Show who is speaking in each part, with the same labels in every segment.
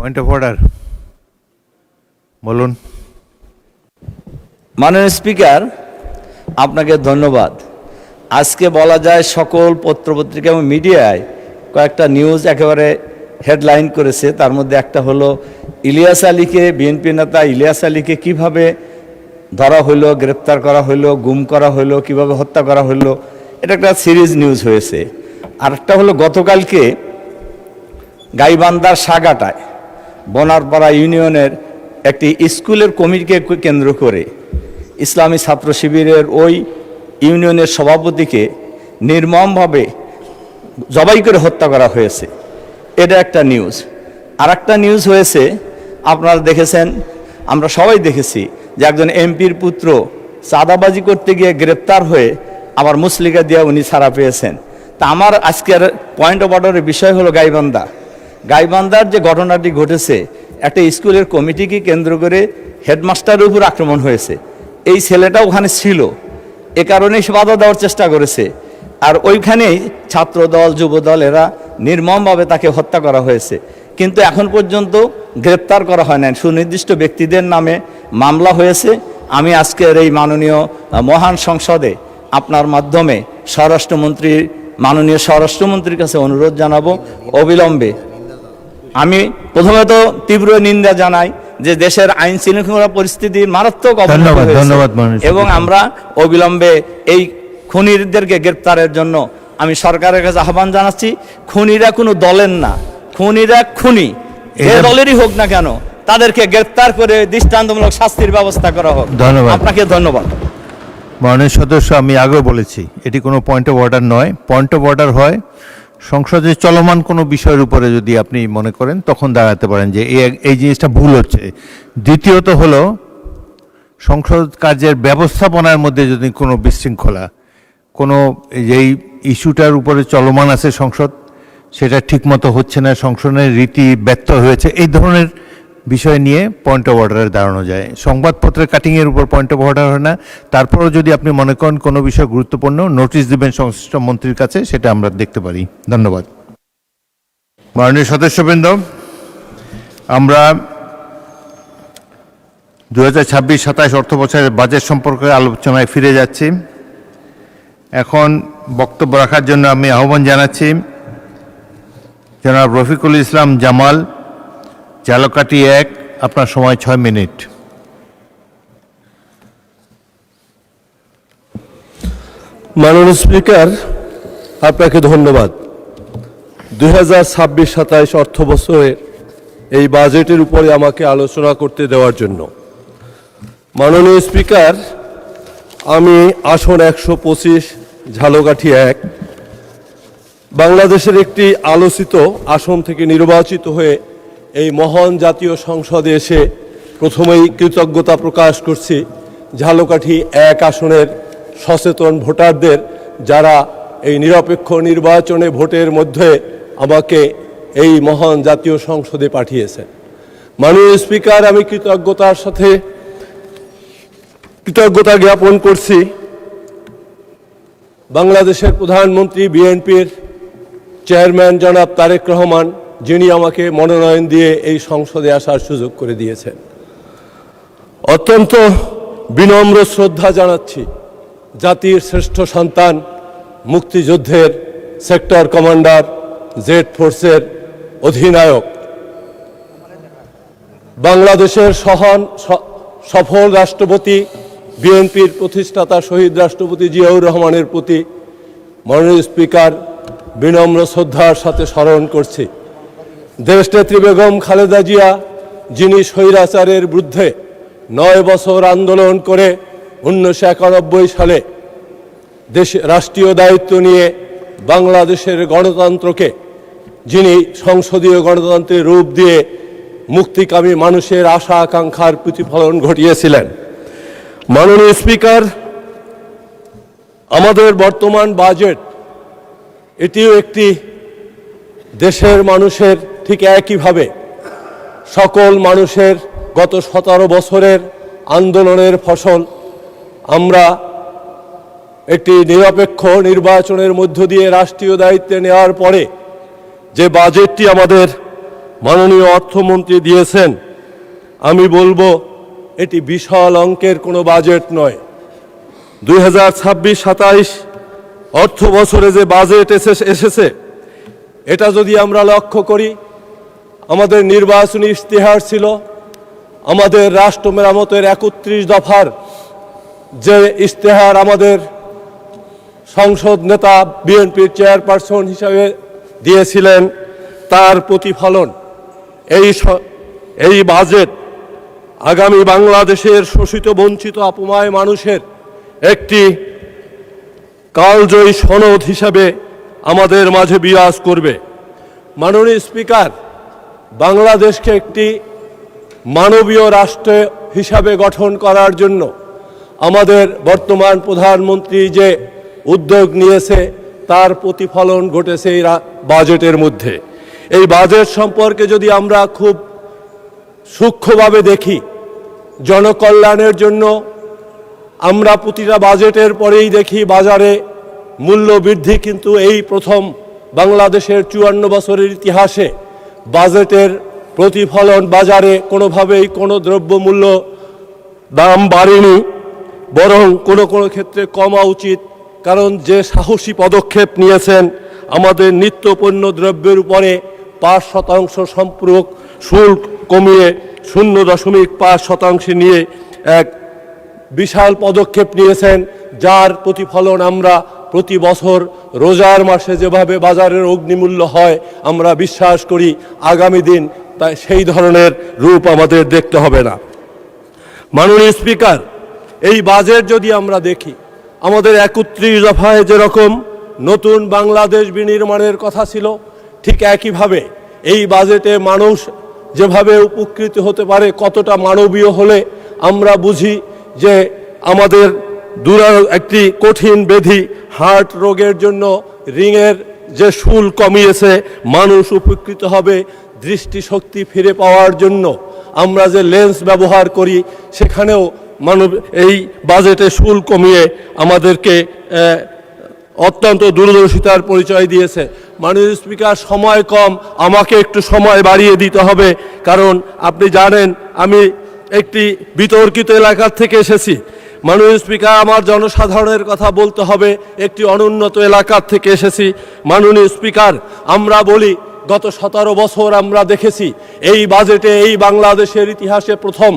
Speaker 1: Point of order বলুন।
Speaker 2: মাননীয় speaker, আপনাকে ধন্যবাদ। আজকে বলা যায় সকল পত্রপত্রিকা এবং মিডিয়ায় কয়েকটা নিউজ একেবারে হেডলাইন করেছে। তার মধ্যে একটা হলো ইলিয়াস আলীকে, বিএনপি নেতা ইলিয়াস আলীকে কিভাবে ধরা হইলো, গ্রেপ্তার করা হইলো, গুম করা হইলো, কিভাবে হত্যা করা হইলো, এটা একটা সিরিজ নিউজ হয়েছে। আর একটা হলো গতকালকে গাইবান্ধার সাগাটায় বনারপাড়া ইউনিয়নের একটি স্কুলের কমিটিকে কেন্দ্র করে ইসলামী ছাত্র শিবিরের ওই ইউনিয়নের সভাপতিকে নির্মমভাবে জবাই করে হত্যা করা হয়েছে। এটা একটা নিউজ। আর একটা নিউজ হয়েছে, আপনারা দেখেছেন, আমরা সবাই দেখেছি, যে একজন এমপির পুত্র চাঁদাবাজি করতে গিয়ে গ্রেপ্তার হয়ে আবার মুসলিকা দিয়ে উনি ছাড়া পেয়েছেন। তা আমার আজকের পয়েন্ট অফ অর্ডারের বিষয় হলো গাইবান্ধার যে ঘটনাটি ঘটেছে, একটা স্কুলের কমিটিকে কেন্দ্র করে হেডমাস্টারের উপর আক্রমণ হয়েছে। এই ছেলেটা ওখানে ছিল, এ কারণেই সে বাধা দেওয়ার চেষ্টা করেছে। আর ওইখানেই ছাত্রদল, যুবদল এরা নির্মমভাবে তাকে হত্যা করা হয়েছে। কিন্তু এখন পর্যন্ত গ্রেপ্তার করা হয় না। সুনির্দিষ্ট ব্যক্তিদের নামে মামলা হয়েছে। আমি আজকের এই মাননীয় মহান সংসদে আপনার মাধ্যমে মাননীয় স্বরাষ্ট্রমন্ত্রীর কাছে অনুরোধ জানাবো, অবিলম্বে। আমি প্রথমত তীব্র নিন্দা জানাই যে দেশের আইন শৃঙ্খলা পরিস্থিতি মারাত্মক অবনতি হয়েছে এবং আমরা অবিলম্বে এই খুনিদেরকে গ্রেপ্তারের জন্য আমি সরকারের কাছে আহ্বান জানাচ্ছি। খুনিরা কোনো দলের না, খুনিরা খুনি, যে দলেরই হোক না কেন, তাদেরকে গ্রেপ্তার করে দৃষ্টান্তমূলক শাস্তির ব্যবস্থা করা হোক। ধন্যবাদ আপনাকে। ধন্যবাদ
Speaker 1: মাননীয় সদস্য, আমি আগেও বলেছি এটি কোনো পয়েন্ট অফ অর্ডার নয়। পয়েন্ট অফ অর্ডার হয় সংসদে চলমান কোনো বিষয়ের উপরে যদি আপনি মনে করেন তখন দাঁড়াতে পারেন যে এই জিনিসটা ভুল হচ্ছে। দ্বিতীয়ত হলো সংসদ কার্যের ব্যবস্থাপনার মধ্যে যদি কোনো বিশৃঙ্খলা, কোনো যেই ইস্যুটার উপরে চলমান আছে সংসদ, সেটা ঠিকমতো হচ্ছে না, সংসদের রীতি ব্যর্থ হয়েছে, এই ধরনের বিষয় নিয়ে পয়েন্ট অফ অর্ডারে দাঁড়ানো যায়। সংবাদপত্রের কাটিংয়ের উপর পয়েন্ট অফ অর্ডার হয় না। তারপরেও যদি আপনি মনে করেন কোনো বিষয় গুরুত্বপূর্ণ, নোটিশ দেবেন সংশ্লিষ্ট মন্ত্রীর কাছে, সেটা আমরা দেখতে পারি। ধন্যবাদ। মাননীয় সদস্যবৃন্দ, আমরা 2026-27 অর্থ বছরের বাজেট সম্পর্কে আলোচনায় ফিরে যাচ্ছি। এখন বক্তব্য রাখার জন্য আমি আহ্বান জানাচ্ছি জনাব রফিকুল ইসলাম জামাল, ঝালকাঠি 1। আপনার সময় 6 মিনিট।
Speaker 3: মাননীয় স্পিকার, আপনাকে ধন্যবাদ। 2026-27 অর্থ বছরের এই বাজেটের উপরে আমাকে আলোচনা করতে দেওয়ার জন্য। মাননীয় স্পিকার, আমি আসন 125 ঝালকাঠি 1 বাংলাদেশের একটি আলোচিত আসন থেকে নির্বাচিত হয়ে এই মহান জাতীয় সংসদে এসে প্রথমেই কৃতজ্ঞতা প্রকাশ করছি ঝালকাঠি 1 আসনের সচেতন ভোটারদের, যারা এই নিরপেক্ষ নির্বাচনে ভোটের মধ্যে আমাকে এই মহান জাতীয় সংসদে পাঠিয়েছেন। মাননীয় স্পিকার, আমি কৃতজ্ঞতা জ্ঞাপন করছি বাংলাদেশের প্রধানমন্ত্রী, বিএনপির চেয়ারম্যান জনাব তারেক রহমান, যিনি আমাকে মনোনয়ন দিয়ে এই সংসদে আসার সুযোগ করে দিয়েছেন। অত্যন্ত বিনম্র শ্রদ্ধা জানাচ্ছি জাতির শ্রেষ্ঠ সন্তান, মুক্তিযুদ্ধের সেক্টর কমান্ডার, জেড ফোর্সের অধিনায়ক, বাংলাদেশের সফল রাষ্ট্রপতি, বিএনপির প্রতিষ্ঠাতা শহীদ রাষ্ট্রপতি জিয়াউর রহমানের প্রতি মাননীয় স্পিকার বিনম্র শ্রদ্ধার সাথে স্মরণ করছি। দেশনেত্রী বেগম খালেদা জিয়া, যিনি স্বৈরাচারের বিরুদ্ধে 9 বছর আন্দোলন করে 1991 সালে রাষ্ট্রীয় দায়িত্ব নিয়ে বাংলাদেশের গণতন্ত্রকে, যিনি সংসদীয় গণতন্ত্রের রূপ দিয়ে মুক্তিকামী মানুষের আশা আকাঙ্ক্ষার প্রতিফলন ঘটিয়েছিলেন। মাননীয় স্পিকার, আমাদের বর্তমান বাজেট, এটিও একটি দেশের মানুষের ঠিক একইভাবে সকল মানুষের গত 17 বছরের আন্দোলনের ফসল। আমরা একটি নিরপেক্ষ নির্বাচনের মধ্য দিয়ে রাষ্ট্রীয় দায়িত্বে নেওয়ার পরে যে বাজেটটি আমাদের মাননীয় অর্থমন্ত্রী দিয়েছেন, আমি বলবো এটি বিশাল অঙ্কের কোনো বাজেট নয়। 2026-27 অর্থ বছরে যে বাজেট এসেছে এটা যদি আমরা লক্ষ্য করি, আমাদের নির্বাচনী ইশতেহার ছিল, আমাদের রাষ্ট্র মেরামতের 31 দফার যে ইশতেহার আমাদের সংসদ নেতা বিএনপির চেয়ারপারসন হিসাবে দিয়েছিলেন, তার প্রতিফলন এই বাজেট আগামী বাংলাদেশের শোষিত বঞ্চিত অপময় মানুষের একটি কালজয়ী সনদ হিসাবে আমাদের মাঝে বিরাজ করবে। মাননীয় স্পিকার, বাংলাদেশকে একটি মানবীয় রাষ্ট্র হিসাবে গঠন করার জন্য আমাদের বর্তমান প্রধানমন্ত্রী যে উদ্যোগ নিয়েছে তার প্রতিফলন ঘটেছে এই বাজেটের মধ্যে। এই বাজেট সম্পর্কে যদি আমরা খুব সূক্ষ্মভাবে দেখি, জনকল্যাণের জন্য আমরা প্রতিটা বাজেটের পরেই দেখি বাজারে মূল্য বৃদ্ধি, কিন্তু এই প্রথম বাংলাদেশের 54 বছরের ইতিহাসে বাজেটের প্রতিফলন বাজারে কোনোভাবেই কোনো দ্রব্যমূল্য দাম বাড়েনি, বরং কোনো কোনো ক্ষেত্রে কমা উচিত। কারণ যে সাহসী পদক্ষেপ নিয়েছেন, আমাদের নিত্য পণ্য দ্রব্যের উপরে 5% সম্পূরক শুল্ক কমিয়ে 0.5% নিয়ে এক বিশাল পদক্ষেপ নিয়েছেন, যার প্রতিফলন আমরা প্রতি বছর রোজার মাসে যেভাবে বাজারের অগ্নিমূল্য হয়, আমরা বিশ্বাস করি আগামী দিন তাই সেই ধরনের রূপ আমাদের দেখতে হবে না। মাননীয় স্পিকার, এই বাজেট যদি আমরা দেখি, আমাদের 31 দফায় যেরকম নতুন বাংলাদেশ বিনির্মাণের কথা ছিল, ঠিক একইভাবে এই বাজেটে মানুষ যেভাবে উপকৃত হতে পারে, কতটা মানবীয় হলে আমরা বুঝি যে আমাদের একটি কঠিন ব্যাধি হার্ট রোগের জন্য রিংয়ের যে শুল্ক কমিয়েছে, মানুষ উপকৃত হবে। দৃষ্টিশক্তি ফিরে পাওয়ার জন্য আমরা যে লেন্স ব্যবহার করি, সেখানেও এই বাজেটে শুল্ক কমিয়ে আমাদেরকে অত্যন্ত দূরদর্শিতার পরিচয় দিয়েছে। মাননীয় স্পিকার, সময় কম, আমাকে একটু সময় বাড়িয়ে দিতে হবে, কারণ আপনি জানেন আমি একটি বিতর্কিত এলাকার থেকে এসেছি। মাননীয় স্পিকার, আমার জনসাধারণের কথা বলতে হবে, একটি অনুন্নত এলাকার থেকে এসেছি। মাননীয় স্পিকার, আমরা বলি গত 17 বছর আমরা দেখেছি এই বাজেটে এই বাংলাদেশের ইতিহাসে প্রথম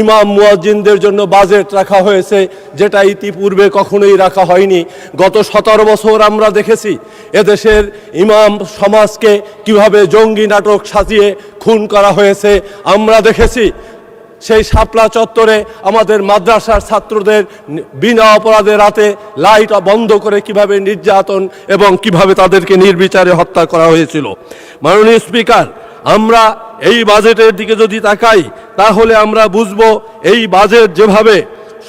Speaker 3: ইমাম মুয়াজ্জিনদের জন্য বাজেট রাখা হয়েছে, যেটা ইতিপূর্বে কখনোই রাখা হয়নি। গত 17 বছর আমরা দেখেছি এদেশের ইমাম সমাজকে কিভাবে জঙ্গি নাটক সাজিয়ে খুন করা হয়েছে। আমরা দেখেছি সেই শাপলা চত্বরে আমাদের মাদ্রাসার ছাত্রদের বিনা অপরাধে রাতে লাইট বন্ধ করে কিভাবে নির্যাতন এবং কিভাবে তাদেরকে নির্বিচারে হত্যা করা হয়েছিল। মাননীয় স্পিকার, আমরা এই বাজেটের দিকে যদি তাকাই, তাহলে আমরা বুঝব এই বাজেট যেভাবে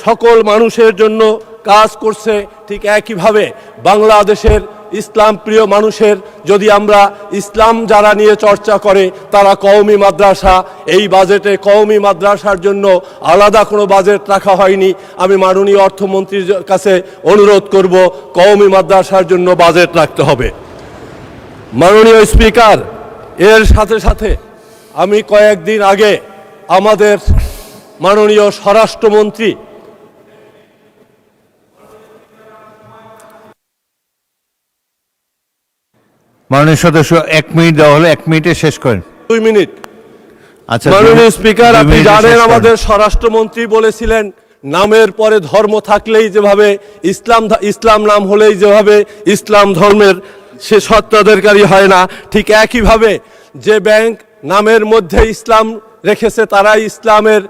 Speaker 3: সকল মানুষের জন্য কাজ করছে, ঠিক একইভাবে বাংলাদেশের ইসলাম প্রিয় মানুষের, যদি আমরা ইসলাম যারা নিয়ে চর্চা করে তারা কওমি মাদ্রাসা, এই বাজেটে কওমি মাদ্রাসার জন্য আলাদা কোনো বাজেট রাখা হয়নি। আমি মাননীয় অর্থমন্ত্রীর কাছে অনুরোধ করব কওমি মাদ্রাসার জন্য বাজেট রাখতে হবে। মাননীয় স্পিকার, এর সাথে সাথে আমি কয়েকদিন আগে আমাদের মাননীয় স্বরাষ্ট্রমন্ত্রী
Speaker 1: মাননীয় সদস্য 1 মিনিট দেওয়া হলে 1 মিনিটে শেষ করেন।
Speaker 3: 2 মিনিট।
Speaker 1: আচ্ছা,
Speaker 3: মাননীয় স্পিকার,
Speaker 1: 2
Speaker 3: আপনি
Speaker 1: মিনিটে
Speaker 3: জানেন
Speaker 1: শেষ করেন।
Speaker 3: আমাদের স্বরাষ্ট্রমন্ত্রী বলেছিলেন নামের পরে ধর্ম থাকলেই যেভাবে ইসলাম নাম হলেই যেভাবে ইসলাম ধর্মের সে সত্তাধিকারী হয় না, ঠিক একইভাবে যে ব্যাংক নামের মধ্যে ইসলাম রেখেছে তারাই ইসলামের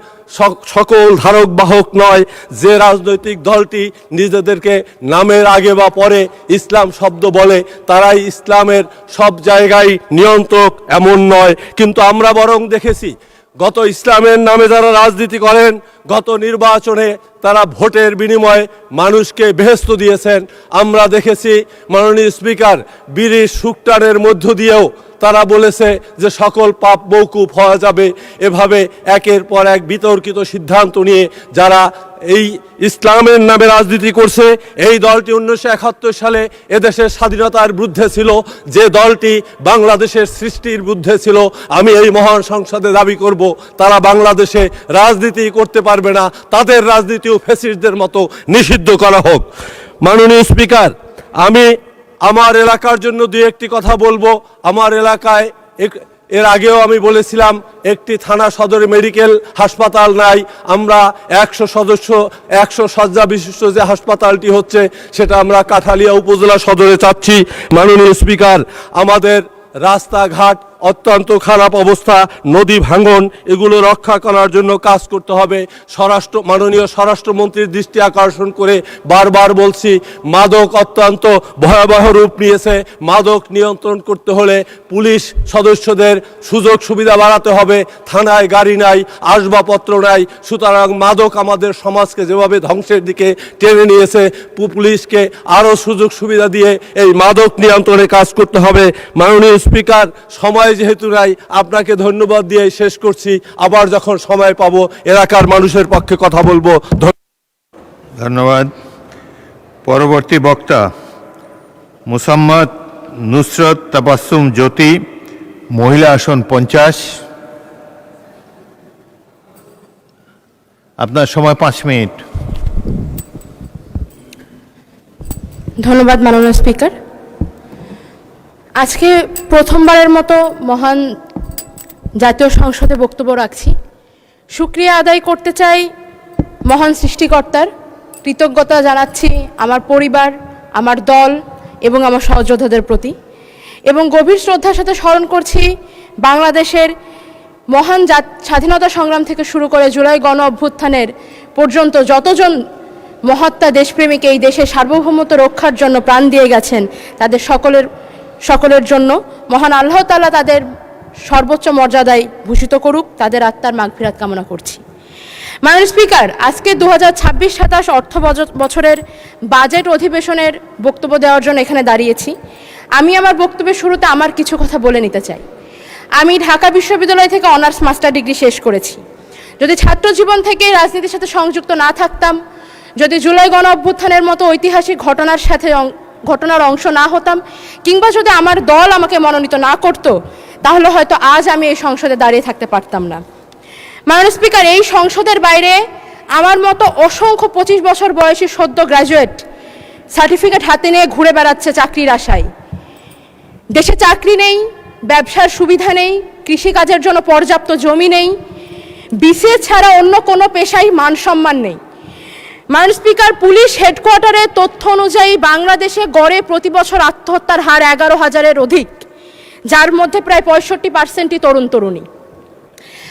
Speaker 3: সকল ধারক বাহক নয়। যে রাজনৈতিক দলটি নিজেদেরকে নামের আগে বা পরে ইসলাম শব্দ বলে তারাই ইসলামের সব জায়গায় নিয়ন্ত্রক, এমন নয়। কিন্তু আমরা বরং দেখেছি গত ইসলামের নামে যারা রাজনীতি করেন, গত নির্বাচনে তারা ভোটের বিনিময়ে মানুষকে বেহেশত দিয়েছেন। আমরা দেখেছি মাননীয় স্পিকার বিড়ির শুকটানের মধ্য দিয়েও তারা বলেছে যে সকল পাপ মওকুফ হওয়া যাবে। এভাবে একের পর এক বিতর্কিত সিদ্ধান্ত নিয়ে যারা এই ইসলামের নামে রাজনীতি করছে, এই দলটি 1971 সালে এদেশের স্বাধীনতার বিরুদ্ধে ছিল, যে দলটি বাংলাদেশের সৃষ্টির বিরুদ্ধে ছিল। আমি এই মহান সংসদে দাবি করব তারা বাংলাদেশে রাজনীতি করতে পারবে না, তাদের রাজনীতিও ফ্যাসিস্টদের মতো নিষিদ্ধ করা হোক। মাননীয় স্পিকার, আমি আমার এলাকার জন্য দুই একটি কথা বলবো। আমার এলাকায় এর আগেও আমি বলেছিলাম একটি থানা সদর মেডিকেল হাসপাতাল নাই। আমরা 100 শয্যা বিশিষ্ট যে হাসপাতালটি হচ্ছে সেটা আমরা কাঠালিয়া উপজেলা সদরে চাচ্ছি। মাননীয় স্পিকার, আমাদের রাস্তাঘাট অত্যন্ত খারাপ অবস্থা, নদী ভাঙন, এগুলো রক্ষা করার জন্য কাজ করতে হবে। মাননীয় স্বরাষ্ট্রমন্ত্রীর দৃষ্টি আকর্ষণ করে বারবার বলছি, মাদক অত্যন্ত ভয়াবহ রূপ নিয়েছে। মাদক নিয়ন্ত্রণ করতে হলে পুলিশ সদস্যদের সুযোগ সুবিধা বাড়াতে হবে। থানায় গাড়ি নাই, আসবাবপত্র নাই, সুতরাং মাদক আমাদের সমাজকে যেভাবে ধ্বংসের দিকে টেনে নিয়েছে, পুলিশকে আরও সুযোগ সুবিধা দিয়ে এই মাদক নিয়ন্ত্রণে কাজ করতে হবে। মাননীয় স্পিকার, সময় যেহেতু নাই, আপনাকে ধন্যবাদ দিয়ে শেষ করছি। আবার যখন সময় পাবো এলাকার মানুষের পক্ষে কথা বলবো।
Speaker 1: ধন্যবাদ। পরবর্তী বক্তা মুসাম্মদ নুসরত তাবাসসুম জ্যোতি, মহিলা আসন 50। আপনার সময় 5 মিনিট।
Speaker 4: ধন্যবাদ মাননীয় স্পিকার। আজকে প্রথমবারের মতো মহান জাতীয় সংসদে বক্তব্য রাখছি। শুকরিয়া আদায় করতে চাই মহান সৃষ্টিকর্তার, কৃতজ্ঞতা জানাচ্ছি আমার পরিবার, আমার দল এবং আমার সহযোদ্ধাদের প্রতি, এবং গভীর শ্রদ্ধার সাথে স্মরণ করছি বাংলাদেশের মহান স্বাধীনতা সংগ্রাম থেকে শুরু করে জুলাই গণ অভ্যুত্থানের পর্যন্ত যতজন মহাত্মা দেশপ্রেমিক এই দেশের সার্বভৌমত্ব রক্ষার জন্য প্রাণ দিয়ে গেছেন, তাদের সকলের জন্য মহান আল্লাহ তাআলা তাদের সর্বোচ্চ মর্যাদায় ভূষিত করুক, তাদের আত্মার মাগফিরাত কামনা করছি। মাননীয় স্পিকার, আজকে 2026-27 অর্থ বছরের বাজেট অধিবেশনের বক্তব্য দেওয়ার জন্য এখানে দাঁড়িয়েছি। আমি আমার বক্তব্যের শুরুতে আমার কিছু কথা বলে নিতে চাই। আমি ঢাকা বিশ্ববিদ্যালয় থেকে অনার্স মাস্টার ডিগ্রি শেষ করেছি। যদি ছাত্র জীবন থেকে রাজনীতির সাথে সংযুক্ত না থাকতাম, যদি জুলাই গণ অভ্যুত্থানের মতো ঐতিহাসিক ঘটনার অংশ না হতাম, কিংবা যদি আমার দল আমাকে মনোনীত না করত, তাহলে হয়তো আজ আমি এই সংসদে দাঁড়িয়ে থাকতে পারতাম না। মাননীয় স্পিকার, এই সংসদের বাইরে আমার মতো অসংখ্য 25 বছর বয়সী সদ্য গ্র্যাজুয়েট সার্টিফিকেট হাতে নিয়ে ঘুরে বেড়াচ্ছে চাকরির আশায়। দেশে চাকরি নেই, ব্যবসার সুবিধা নেই, কৃষিকাজের জন্য পর্যাপ্ত জমি নেই, বিসিএস ছাড়া অন্য কোনো পেশায় মান সম্মান নেই। মাননীয় স্পিকার, পুলিশ হেডকোয়ার্টারের তথ্য অনুযায়ী বাংলাদেশে গড়ে প্রতি বছর আত্মহত্যার হার 11,000-এর অধিক, যার মধ্যে প্রায় 65%ই তরুণ তরুণী।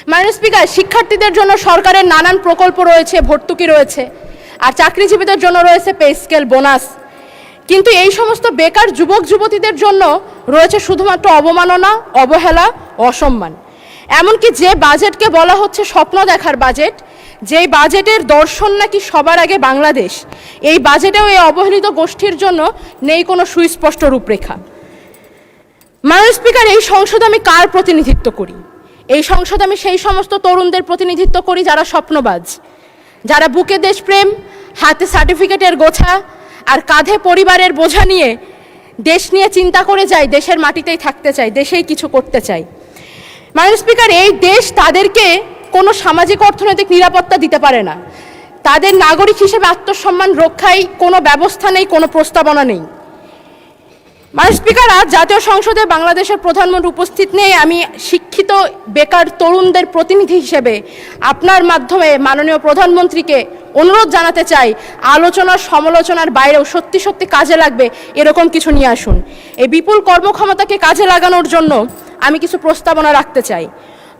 Speaker 4: মাননীয় স্পিকার, শিক্ষার্থীদের জন্য সরকারের নানান প্রকল্প রয়েছে, ভর্তুকি রয়েছে, আর চাকরিজীবীদের জন্য রয়েছে পে স্কেল, বোনাস, কিন্তু এই সমস্ত বেকার যুবক যুবতীদের জন্য রয়েছে শুধুমাত্র অবমাননা, অবহেলা, অসম্মান। এমনকি যে বাজেটকে বলা হচ্ছে স্বপ্ন দেখার বাজেট, যেই বাজেটের দর্শন নাকি সবার আগে বাংলাদেশ, এই বাজেটেও এই অবহেলিত গোষ্ঠীর জন্য নেই কোনো সুস্পষ্ট রূপরেখা। মাননীয় স্পিকার, এই সংসদে আমি কার প্রতিনিধিত্ব করি? এই সংসদে আমি সেই সমস্ত তরুণদের প্রতিনিধিত্ব করি যারা স্বপ্নবাজ, যারা বুকে দেশপ্রেম, হাতে সার্টিফিকেটের গোছা আর কাঁধে পরিবারের বোঝা নিয়ে দেশ নিয়ে চিন্তা করে যায়, দেশের মাটিতেই থাকতে চায়, দেশেই কিছু করতে চায়। মাননীয় স্পিকার, এই দেশ তাদেরকে কোনো সামাজিক অর্থনৈতিক নিরাপত্তা দিতে পারে না, তাদের নাগরিক হিসেবে আত্মসম্মান রক্ষায় কোনো ব্যবস্থা নেই, কোনো প্রস্তাবনা নেই। মাননীয় স্পিকার, আজ জাতীয় সংসদে বাংলাদেশের প্রধানমন্ত্রী উপস্থিত নেই। আমি শিক্ষিত বেকার তরুণদের প্রতিনিধি হিসেবে আপনার মাধ্যমে মাননীয় প্রধানমন্ত্রীকে অনুরোধ জানাতে চাই, আলোচনার সমালোচনার বাইরেও সত্যি সত্যি কাজে লাগবে এরকম কিছু নিয়ে আসুন। এই বিপুল কর্মক্ষমতাকে কাজে লাগানোর জন্য আমি কিছু প্রস্তাবনা রাখতে চাই।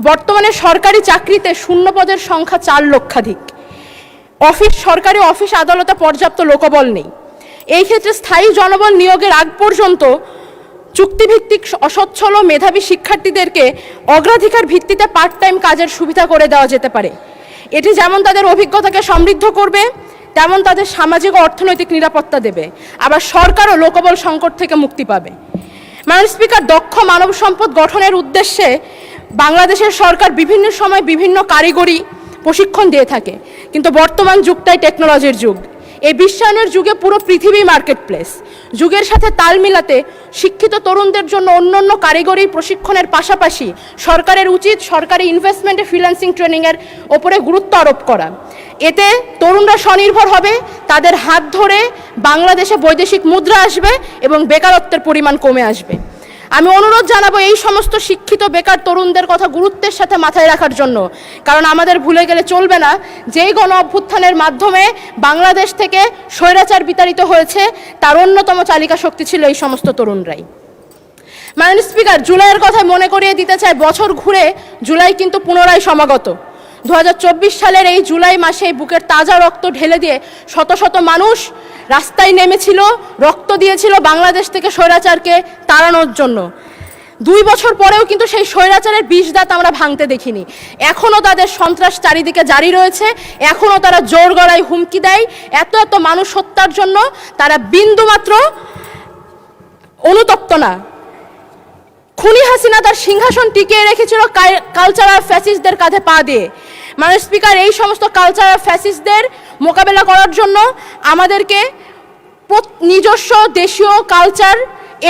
Speaker 4: বর্তমানে সরকারি চাকরিতে শূন্য পদের সংখ্যা 4 লক্ষাধিক। সরকারি অফিস আদালতে পর্যাপ্ত লোকবল নেই। এই ক্ষেত্রে স্থায়ী জনবল নিয়োগের আগ পর্যন্ত চুক্তিভিত্তিক অসচ্ছল মেধাবী শিক্ষার্থীদেরকে অগ্রাধিকার ভিত্তিতে পার্ট টাইম কাজের সুবিধা করে দেওয়া যেতে পারে। এটি যেমন তাদের অভিজ্ঞতাকে সমৃদ্ধ করবে, তেমন তাদের সামাজিক ও অর্থনৈতিক নিরাপত্তা দেবে। আবার সরকারও লোকবল সংকট থেকে মুক্তি পাবে। মাননীয় স্পিকার, দক্ষ মানব সম্পদ গঠনের উদ্দেশ্যে বাংলাদেশের সরকার বিভিন্ন সময় বিভিন্ন কারিগরি প্রশিক্ষণ দিয়ে থাকে, কিন্তু বর্তমান যুগটাই টেকনোলজির যুগ। এই বিশ্বায়নের যুগে পুরো পৃথিবী মার্কেট প্লেস। যুগের সাথে তাল মিলাতে শিক্ষিত তরুণদের জন্য অন্যান্য কারিগরি প্রশিক্ষণের পাশাপাশি সরকারের উচিত সরকারি ইনভেস্টমেন্টে ফ্রিল্যান্সিং ট্রেনিংয়ের ওপরে গুরুত্ব আরোপ করা। এতে তরুণরা স্বনির্ভর হবে, তাদের হাত ধরে বাংলাদেশে বৈদেশিক মুদ্রা আসবে এবং বেকারত্বের পরিমাণ কমে আসবে। আমি অনুরোধ জানাবো এই সমস্ত শিক্ষিত বেকার তরুণদের কথা গুরুত্বের সাথে মাথায় রাখার জন্য, কারণ আমাদের ভুলে গেলে চলবে না যেই গণ অভ্যুত্থানের মাধ্যমে বাংলাদেশ থেকে স্বৈরাচার বিতাড়িত হয়েছে তার অন্যতম চালিকা শক্তি ছিল এই সমস্ত তরুণরাই। মাননীয় স্পিকার, জুলাইয়ের কথা মনে করিয়ে দিতে চাই, বছর ঘুরে জুলাই কিন্তু পুনরায় সমাগত। 2024 সালের এই জুলাই মাসে বুকের তাজা রক্ত ঢেলে দিয়ে শত শত মানুষ রাস্তায় নেমেছিল, রক্ত দিয়েছিল বাংলাদেশ থেকে স্বৈরাচারকে তাড়ানোর জন্য। 2 বছর পরেও কিন্তু সেই স্বৈরাচারের বিষদাঁত আমরা ভাঙতে দেখিনি। এখনও তাদের সন্ত্রাস চারিদিকে জারি রয়েছে, এখনও তারা জোর গলায় হুমকি দেয়। এত এত মানুষ হত্যার জন্য তারা বিন্দুমাত্র অনুতপ্ত না। খুনি হাসিনা তার সিংহাসন টিকিয়ে রেখেছিল কালচারাল ফ্যাসিস্টদের কাঁধে পা দিয়ে। মাননীয় স্পিকার, এই সমস্ত কালচারাল ফ্যাসিস্টদের মোকাবেলা করার জন্য আমাদেরকে নিজস্ব দেশীয় কালচার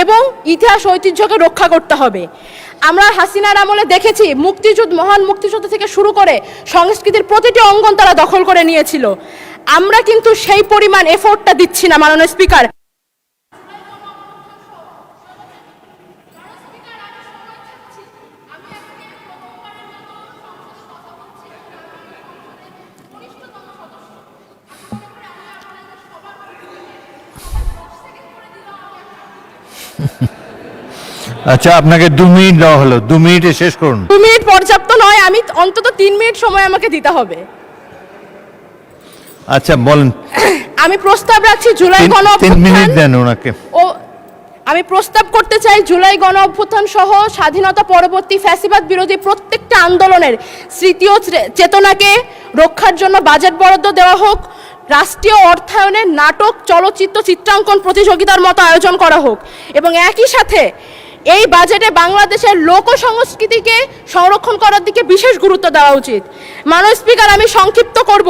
Speaker 4: এবং ইতিহাস ঐতিহ্যকে রক্ষা করতে হবে। আমরা হাসিনার আমলে দেখেছি মহান মুক্তিযুদ্ধ থেকে শুরু করে সংস্কৃতির প্রতিটি অঙ্গন তারা দখল করে নিয়েছিল। আমরা কিন্তু সেই পরিমাণ এফোর্টটা দিচ্ছি না। মাননীয় স্পিকার,
Speaker 1: আচ্ছা, আপনাকে 2 মিনিট দেওয়া হলো, 2 মিনিটে শেষ করুন।
Speaker 4: 2 মিনিট পর্যাপ্ত নয়, আমি অন্তত 3 মিনিট সময় আমাকে দিতে হবে।
Speaker 1: আচ্ছা বলেন।
Speaker 4: আমি প্রস্তাব রাখছি জুলাই গণ
Speaker 1: 3 মিনিট
Speaker 4: অভ্যুত্থান
Speaker 1: দেন ওনাকে।
Speaker 4: ও আমি প্রস্তাব করতে চাই জুলাই গণ অভ্যুত্থান সহ স্বাধীনতা পরবর্তী ফ্যাসিবাদ বিরোধী প্রত্যেকটা আন্দোলনের স্মৃতি ও চেতনাকে রক্ষার জন্য বাজেট বরাদ্দ দেওয়া হোক। রাষ্ট্রীয় অর্থায়নে নাটক, চলচ্চিত্র, চিত্রাঙ্কন প্রতিযোগিতার মতো আয়োজন করা হোক এবং একই সাথে এই বাজেটে বাংলাদেশের লোক সংস্কৃতিকে সংরক্ষণ করার দিকে বিশেষ গুরুত্ব দেওয়া উচিত। মাননীয় স্পিকার, আমি সংক্ষিপ্ত করব।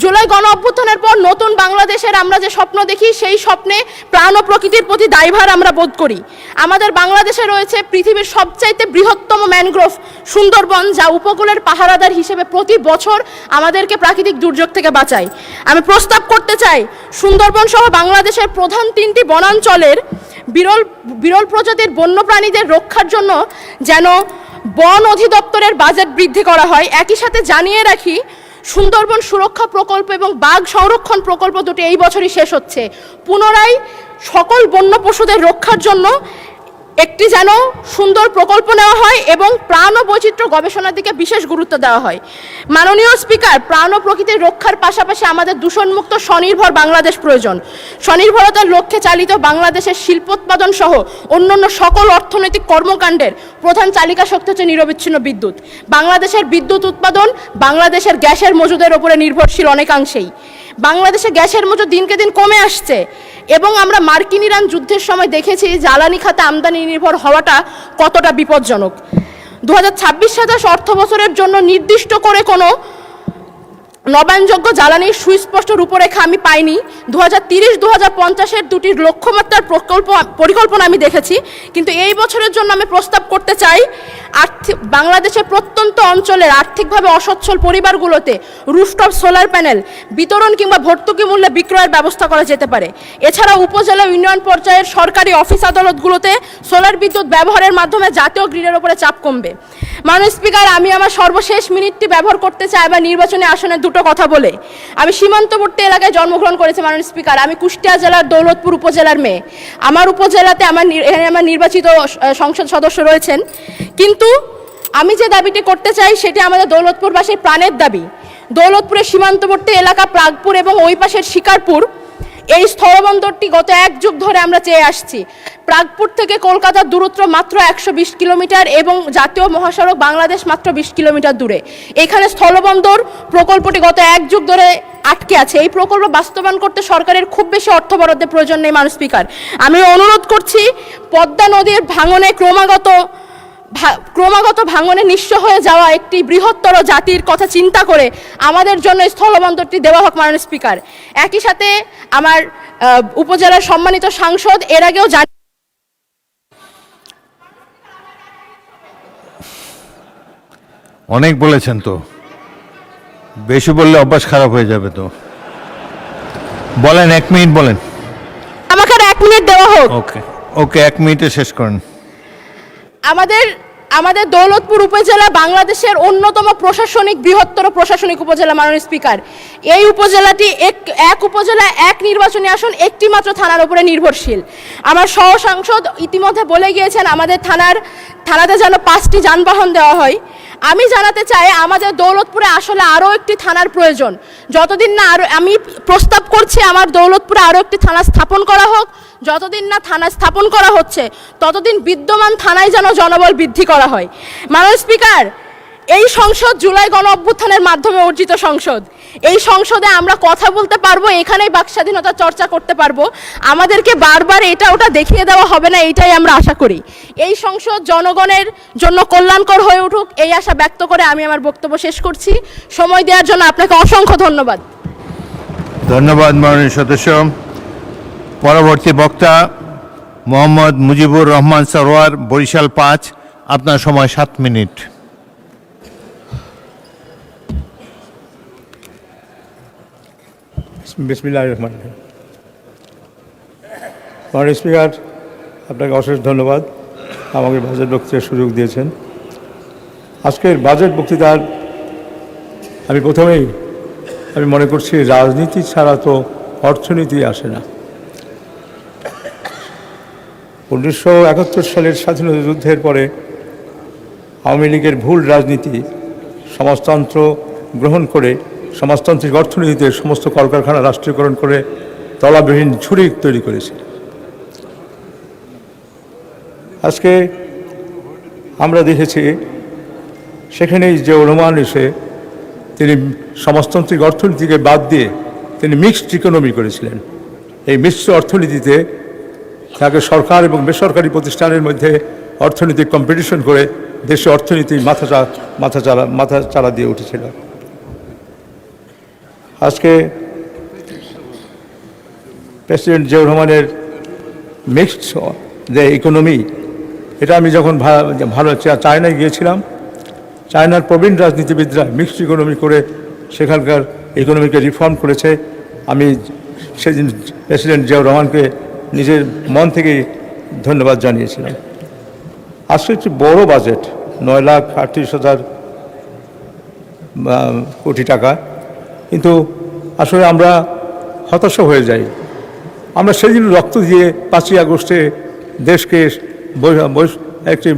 Speaker 4: জুলাই গণ অভ্যুত্থানের পর নতুন বাংলাদেশের আমরা যে স্বপ্ন দেখি, সেই স্বপ্নে প্রাণ ও প্রকৃতির প্রতি দায়ভার আমরা বোধ করি। আমাদের বাংলাদেশে রয়েছে পৃথিবীর সবচাইতে বৃহত্তম ম্যানগ্রোভ সুন্দরবন, যা উপকূলের পাহারাদার হিসেবে প্রতি বছর আমাদেরকে প্রাকৃতিক দুর্যোগ থেকে বাঁচায়। আমি প্রস্তাব করতে চাই সুন্দরবন সহ বাংলাদেশের প্রধান 3টি বনাঞ্চলের বিরল প্রজাতির বন্যপ্রাণীদের রক্ষার জন্য যেন বন অধিদপ্তরের বাজেট বৃদ্ধি করা হয়। একই সাথে জানিয়ে রাখি, সুন্দরবন সুরক্ষা প্রকল্প এবং বাঘ সংরক্ষণ প্রকল্প দুটি এই বছরই শেষ হচ্ছে। পুনরায় সকল বন্য পশুদের রক্ষার জন্য একটি যেন সুন্দর প্রকল্প নেওয়া হয় এবং প্রাণ ও বৈচিত্র্য গবেষণার দিকে বিশেষ গুরুত্ব দেওয়া হয়। মাননীয় স্পিকার, প্রাণ ও প্রকৃতির রক্ষার পাশাপাশি আমাদের দূষণমুক্ত স্বনির্ভর বাংলাদেশ প্রয়োজন। স্বনির্ভরতার লক্ষ্যে চালিত বাংলাদেশের শিল্পোৎপাদন সহ অন্যান্য সকল অর্থনৈতিক কর্মকাণ্ডের প্রধান চালিকা শক্তি হচ্ছে নিরবিচ্ছিন্ন বিদ্যুৎ। বাংলাদেশের বিদ্যুৎ উৎপাদন বাংলাদেশের গ্যাসের মজুদের উপরে নির্ভরশীল অনেকাংশেই। বাংলাদেশে গ্যাসের মজুদ দিনকে দিন কমে আসছে এবং আমরা মার্কিন ইরান যুদ্ধের সময় দেখেছি জ্বালানি খাতে আমদানি নির্ভর হওয়াটা কতটা বিপজ্জনক। 2026-27 অর্থ বছরের জন্য নির্দিষ্ট করে কোনো নবায়নযোগ্য জ্বালানির সুস্পষ্ট রূপরেখা আমি পাইনি। 2030-2050-এর দুটি লক্ষ্যমাত্রার পরিকল্পনা আমি দেখেছি, কিন্তু এই বছরের জন্য আমি প্রস্তাব করতে চাই বাংলাদেশের প্রত্যন্ত অঞ্চলের আর্থিকভাবে অসচ্ছল পরিবারগুলোতে রুফটপ সোলার প্যানেল বিতরণ কিংবা ভর্তুকি মূল্যে বিক্রয়ের ব্যবস্থা করা যেতে পারে। এছাড়া উপজেলা ইউনিয়ন পর্যায়ের সরকারি অফিস আদালতগুলোতে সোলার বিদ্যুৎ ব্যবহারের মাধ্যমে জাতীয় গ্রিডের উপরে চাপ কমবে। মাননীয় স্পিকার, আমি আমার সর্বশেষ মিনিটটি ব্যবহার করতে চাই আবার নির্বাচনী আসনের দুটো কথা বলে। আমি সীমান্তবর্তী এলাকায় জন্মগ্রহণ করেছি। মাননীয় স্পিকার, আমি কুষ্টিয়া জেলার দৌলতপুর উপজেলার মেয়ে। আমার উপজেলাতে আমার নির্বাচিত সংসদ সদস্য রয়েছেন, কিন্তু আমি যে দাবিটি করতে চাই সেটি আমাদের দৌলতপুরবাসীর প্রাণের দাবি। দৌলতপুরের সীমান্তবর্তী এলাকা প্রাগপুর এবং ওই পাশের শিকারপুর এই স্থলবন্দরটি গত 1 যুগ ধরে আমরা চেয়ে আসছি। প্রাগপুর থেকে কলকাতার দূরত্ব মাত্র 120 কিলোমিটার এবং জাতীয় মহাসড়ক বাংলাদেশ মাত্র 20 কিলোমিটার দূরে। এখানে স্থলবন্দর প্রকল্পটি গত 1 যুগ ধরে আটকে আছে। এই প্রকল্প বাস্তবায়ন করতে সরকারের খুব বেশি অর্থ বরাদ্দের প্রয়োজন নেই। মাননীয় স্পিকার, আমি অনুরোধ করছি, পদ্মা নদীর ভাঙনে ক্রমাগত ভাঙনে নিঃস্ব হয়ে যাওয়া একটি বৃহত্তর জাতির কথা চিন্তা করে আমাদের জন্য স্থলবন্দরটি দেওয়া হোক মাননীয় স্পিকার। একই সাথে আমার উপজেলার সম্মানিত সাংসদ এর আগেও
Speaker 1: অনেক বলেছেন, তো বেশি বললে অভ্যাস খারাপ হয়ে যাবে। তো বলেন, 1 মিনিট বলেন।
Speaker 4: আমাকে 1 মিনিট দেওয়া হোক।
Speaker 1: ওকে ওকে, 1 মিনিটে শেষ করেন।
Speaker 4: আমাদের দৌলতপুর উপজেলা বাংলাদেশের অন্যতম বৃহত্তর প্রশাসনিক উপজেলা মাননীয় স্পিকার। এই উপজেলাটি এক উপজেলা এক নির্বাচনী আসন একটি মাত্র থানার উপরে নির্ভরশীল। আমার সহ সাংসদ ইতিমধ্যে বলে গিয়েছেন আমাদের থানাতে যেন 5টি যানবাহন দেওয়া হয়। আমি জানাতে চাই আমাদের দৌলতপুরে আসলে আরও একটি থানার প্রয়োজন। যতদিন না আমি প্রস্তাব করছি আমার দৌলতপুরে আরও একটি থানা স্থাপন করা হোক। যতদিন না থানা স্থাপন করা হচ্ছে ততদিন বিদ্যমান থানায় যেন জনবল বৃদ্ধি করা হয়। মাননীয় স্পিকার, এই সংসদ জুলাই গণ অভ্যুত্থানের মাধ্যমে অর্জিত সংসদ। এই সংসদে আমরা কথা বলতে পারবো, এখানেই বাক স্বাধীনতার চর্চা করতে পারবো। আমাদেরকে বারবার এটা ওটা দেখিয়ে দেওয়া হবে না, এইটাই আমরা আশা করি। এই সংসদ জনগণের জন্য কল্যাণকর হয়ে উঠুক, এই আশা ব্যক্ত করে আমি আমার বক্তব্য শেষ করছি। সময় দেওয়ার জন্য আপনাকে অসংখ্য ধন্যবাদ।
Speaker 1: ধন্যবাদ মাননীয় সদস্য। পরবর্তী বক্তা মোহাম্মদ মুজিবুর রহমান সরোয়ার, বরিশাল 5। আপনার সময় 7 মিনিট।
Speaker 5: বিসমিল্লাহির রহমানির রহিম। মাননীয় স্পিকার, আপনাকে অশেষ ধন্যবাদ আমাকে বাজেট বক্তৃতার সুযোগ দিয়েছেন। আজকের বাজেট বক্তৃতার আমি মনে করছি রাজনীতি ছাড়া তো অর্থনীতি আসে না। 1971 সালের স্বাধীনতা যুদ্ধের পরে আওয়ামী লীগের ভুল রাজনীতি সমাজতন্ত্র গ্রহণ করে সমাজতান্ত্রিক অর্থনীতিতে সমস্ত কলকারখানা রাষ্ট্রীয়করণ করে তলাবিহীন ঝুড়ি তৈরি করেছে। আজকে আমরা দেখেছি সেখানেই যে রহমান এসে তিনি সমাজতান্ত্রিক অর্থনীতিকে বাদ দিয়ে তিনি মিক্সড ইকোনমি করেছিলেন। এই মিশ্র অর্থনীতিতে তাকে সরকার এবং বেসরকারি প্রতিষ্ঠানের মধ্যে অর্থনৈতিক কম্পিটিশন করে দেশে অর্থনীতি মাথা চালা দিয়ে উঠেছিল। আজকে প্রেসিডেন্ট জিয়াউর রহমানের মিক্সড যে ইকোনমি, এটা আমি যখন চায়নায় গিয়েছিলাম, চায়নার প্রবীণ রাজনীতিবিদরা মিক্সড ইকোনমি করে সেখানকার ইকোনমিকে রিফর্ম করেছে। আমি সেদিন প্রেসিডেন্ট জিয়াউর রহমানকে নিজের মন থেকে ধন্যবাদ জানিয়েছিলাম। আজকে একটি বড় বাজেট, 9,38,000 কোটি টাকা, কিন্তু আসলে আমরা হতাশ হয়ে যাই। আমরা সেদিন রক্ত দিয়ে 5ই আগস্টে দেশকে একটি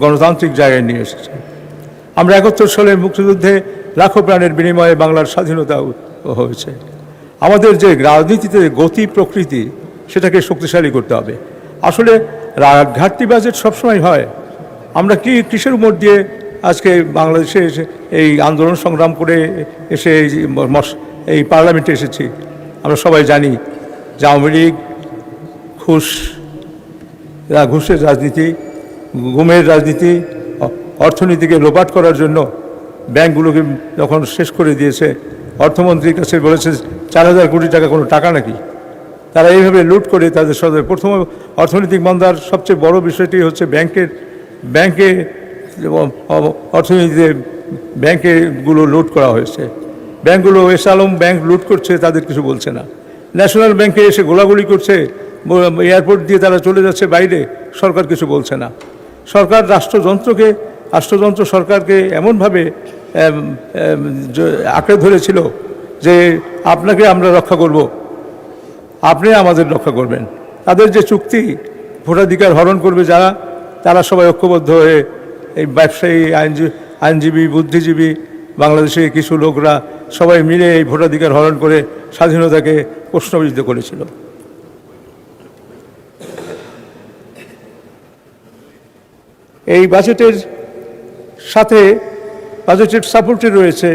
Speaker 5: গণতান্ত্রিক জায়গায় নিয়ে এসেছি। আমরা 71 সালের মুক্তিযুদ্ধে লাখো প্রাণের বিনিময়ে বাংলার স্বাধীনতা হয়েছে। আমাদের যে রাজনীতিতে গতি প্রকৃতি, সেটাকে শক্তিশালী করতে হবে। আসলে ঘাটতি বাজেট সবসময় হয়। আমরা কিসের উপর দিয়ে আজকে বাংলাদেশে এই আন্দোলন সংগ্রাম করে এসে এই পার্লামেন্টে এসেছি? আমরা সবাই জানি যে আওয়ামী লীগ ঘুষের রাজনীতি, গুমের রাজনীতি, অর্থনীতিকে লোপাট করার জন্য ব্যাংকগুলোকে যখন শেষ করে দিয়েছে, অর্থমন্ত্রীর কাছে বলেছে 4,000 কোটি টাকা কোনো টাকা নাকি। তারা এইভাবে লুট করে তাদের প্রথম অর্থনৈতিক মন্দার সবচেয়ে বড় বিষয়টি হচ্ছে ব্যাংকে অর্থনীতিতে ব্যাংকগুলো লুট করা হয়েছে। ব্যাংকগুলো এসালম ব্যাংক লুট করছে, তাদের কিছু বলছে না। ন্যাশনাল ব্যাংকে এসে গোলাগুলি করছে, এয়ারপোর্ট দিয়ে তারা চলে যাচ্ছে বাইরে, সরকার কিছু বলছে না। সরকার রাষ্ট্রযন্ত্র সরকারকে এমনভাবে আঁকড়ে ধরেছিল যে আপনাকে আমরা রক্ষা করব, আপনি আমাদের রক্ষা করবেন। তাদের যে চুক্তি, ভোটাধিকার হরণ করবে যারা, তারা সবাই ঐক্যবদ্ধ হয়ে এই ব্যবসায়ী, আইনজীবী, বুদ্ধিজীবী, বাংলাদেশে কিছু লোকরা সবাই মিলে এই ভোটাধিকার হরণ করে স্বাধীনতাকে প্রশ্নবিদ্ধ করেছিল। এই বাজেটের সাথে বাজেটের সাপোর্টে রয়েছে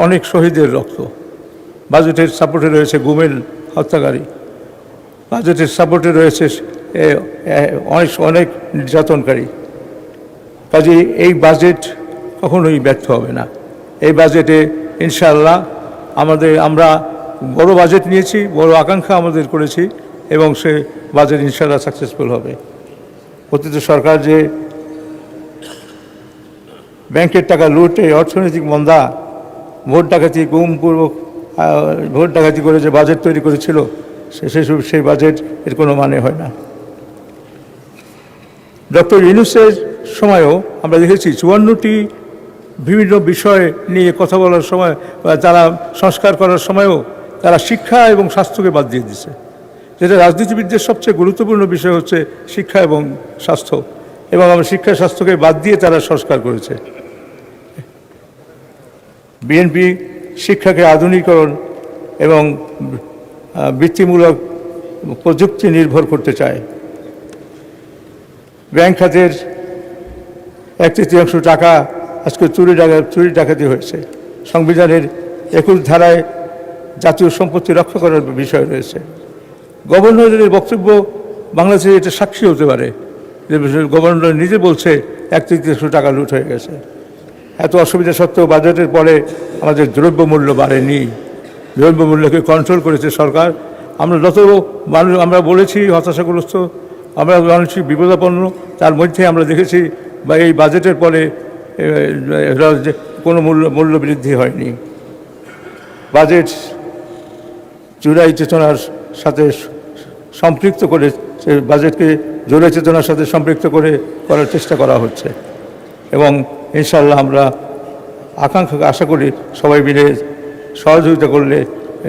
Speaker 5: অনেক শহীদের রক্ত, বাজেটের সাপোর্টে রয়েছে গুমের হত্যাকারী, বাজেটের সাপোর্টে রয়েছে অনেক নির্যাতনকারী। কাজে এই বাজেট কখনোই ব্যর্থ হবে না। এই বাজেটে ইনশাআল্লাহ আমরা বড় বাজেট নিয়েছি, বড় আকাঙ্ক্ষা আমাদের করেছি এবং সে বাজেট ইনশাআল্লাহ সাকসেসফুল হবে। অতীত সরকার যে ব্যাংকের টাকা লুটে অর্থনৈতিক মন্দা, ভোট ডাকাতি, গুমপূর্বক ভোট ডাকাতি করে যে বাজেট তৈরি করেছিল, সেই বাজেট এর কোনো মানে হয় না। ডক্টর ইউনূসের সময়ও আমরা দেখেছি 54টি বিভিন্ন বিষয় নিয়ে কথা বলার সময়, তারা সংস্কার করার সময়ও তারা শিক্ষা এবং স্বাস্থ্যকে বাদ দিয়ে দিচ্ছে, যেটা রাজনীতিবিদদের সবচেয়ে গুরুত্বপূর্ণ বিষয় হচ্ছে শিক্ষা এবং স্বাস্থ্য, এবং আমরা শিক্ষা স্বাস্থ্যকে বাদ দিয়ে তারা সংস্কার করেছে। বিএনপি শিক্ষাকে আধুনিকরণ এবং বৃত্তিমূলক প্রযুক্তি নির্ভর করতে চায়। ব্যাংক খাতের 1/3 টাকা আজকে চুরি ডাকাতি হয়েছে। সংবিধানের 21 ধারায় জাতীয় সম্পত্তি রক্ষা করার বিষয় রয়েছে। গভর্নরের বক্তব্য বাংলাদেশে এটা সাক্ষী হতে পারে যে গভর্নর নিজে বলছে 1/3 টাকা লুট হয়ে গেছে। এত অসুবিধা সত্ত্বেও বাজেটের পরে আমাদের দ্রব্যমূল্য বাড়েনি, দ্রব্যমূল্যকে কন্ট্রোল করেছে সরকার। আমরা বলেছি হতাশাগ্রস্ত, আমরা মানুষই বিপদাপন্ন, তার মধ্যে আমরা দেখেছি বা এই বাজেটের পরে কোনো মূল্য বৃদ্ধি হয়নি। বাজেট জুলাই চেতনার সাথে সম্পৃক্ত করে, সে বাজেটকে জুলাই চেতনার সাথে সম্পৃক্ত করার চেষ্টা করা হচ্ছে এবং ইনশাআল্লাহ আমরা আশা করি সবাই মিলে সহযোগিতা করলে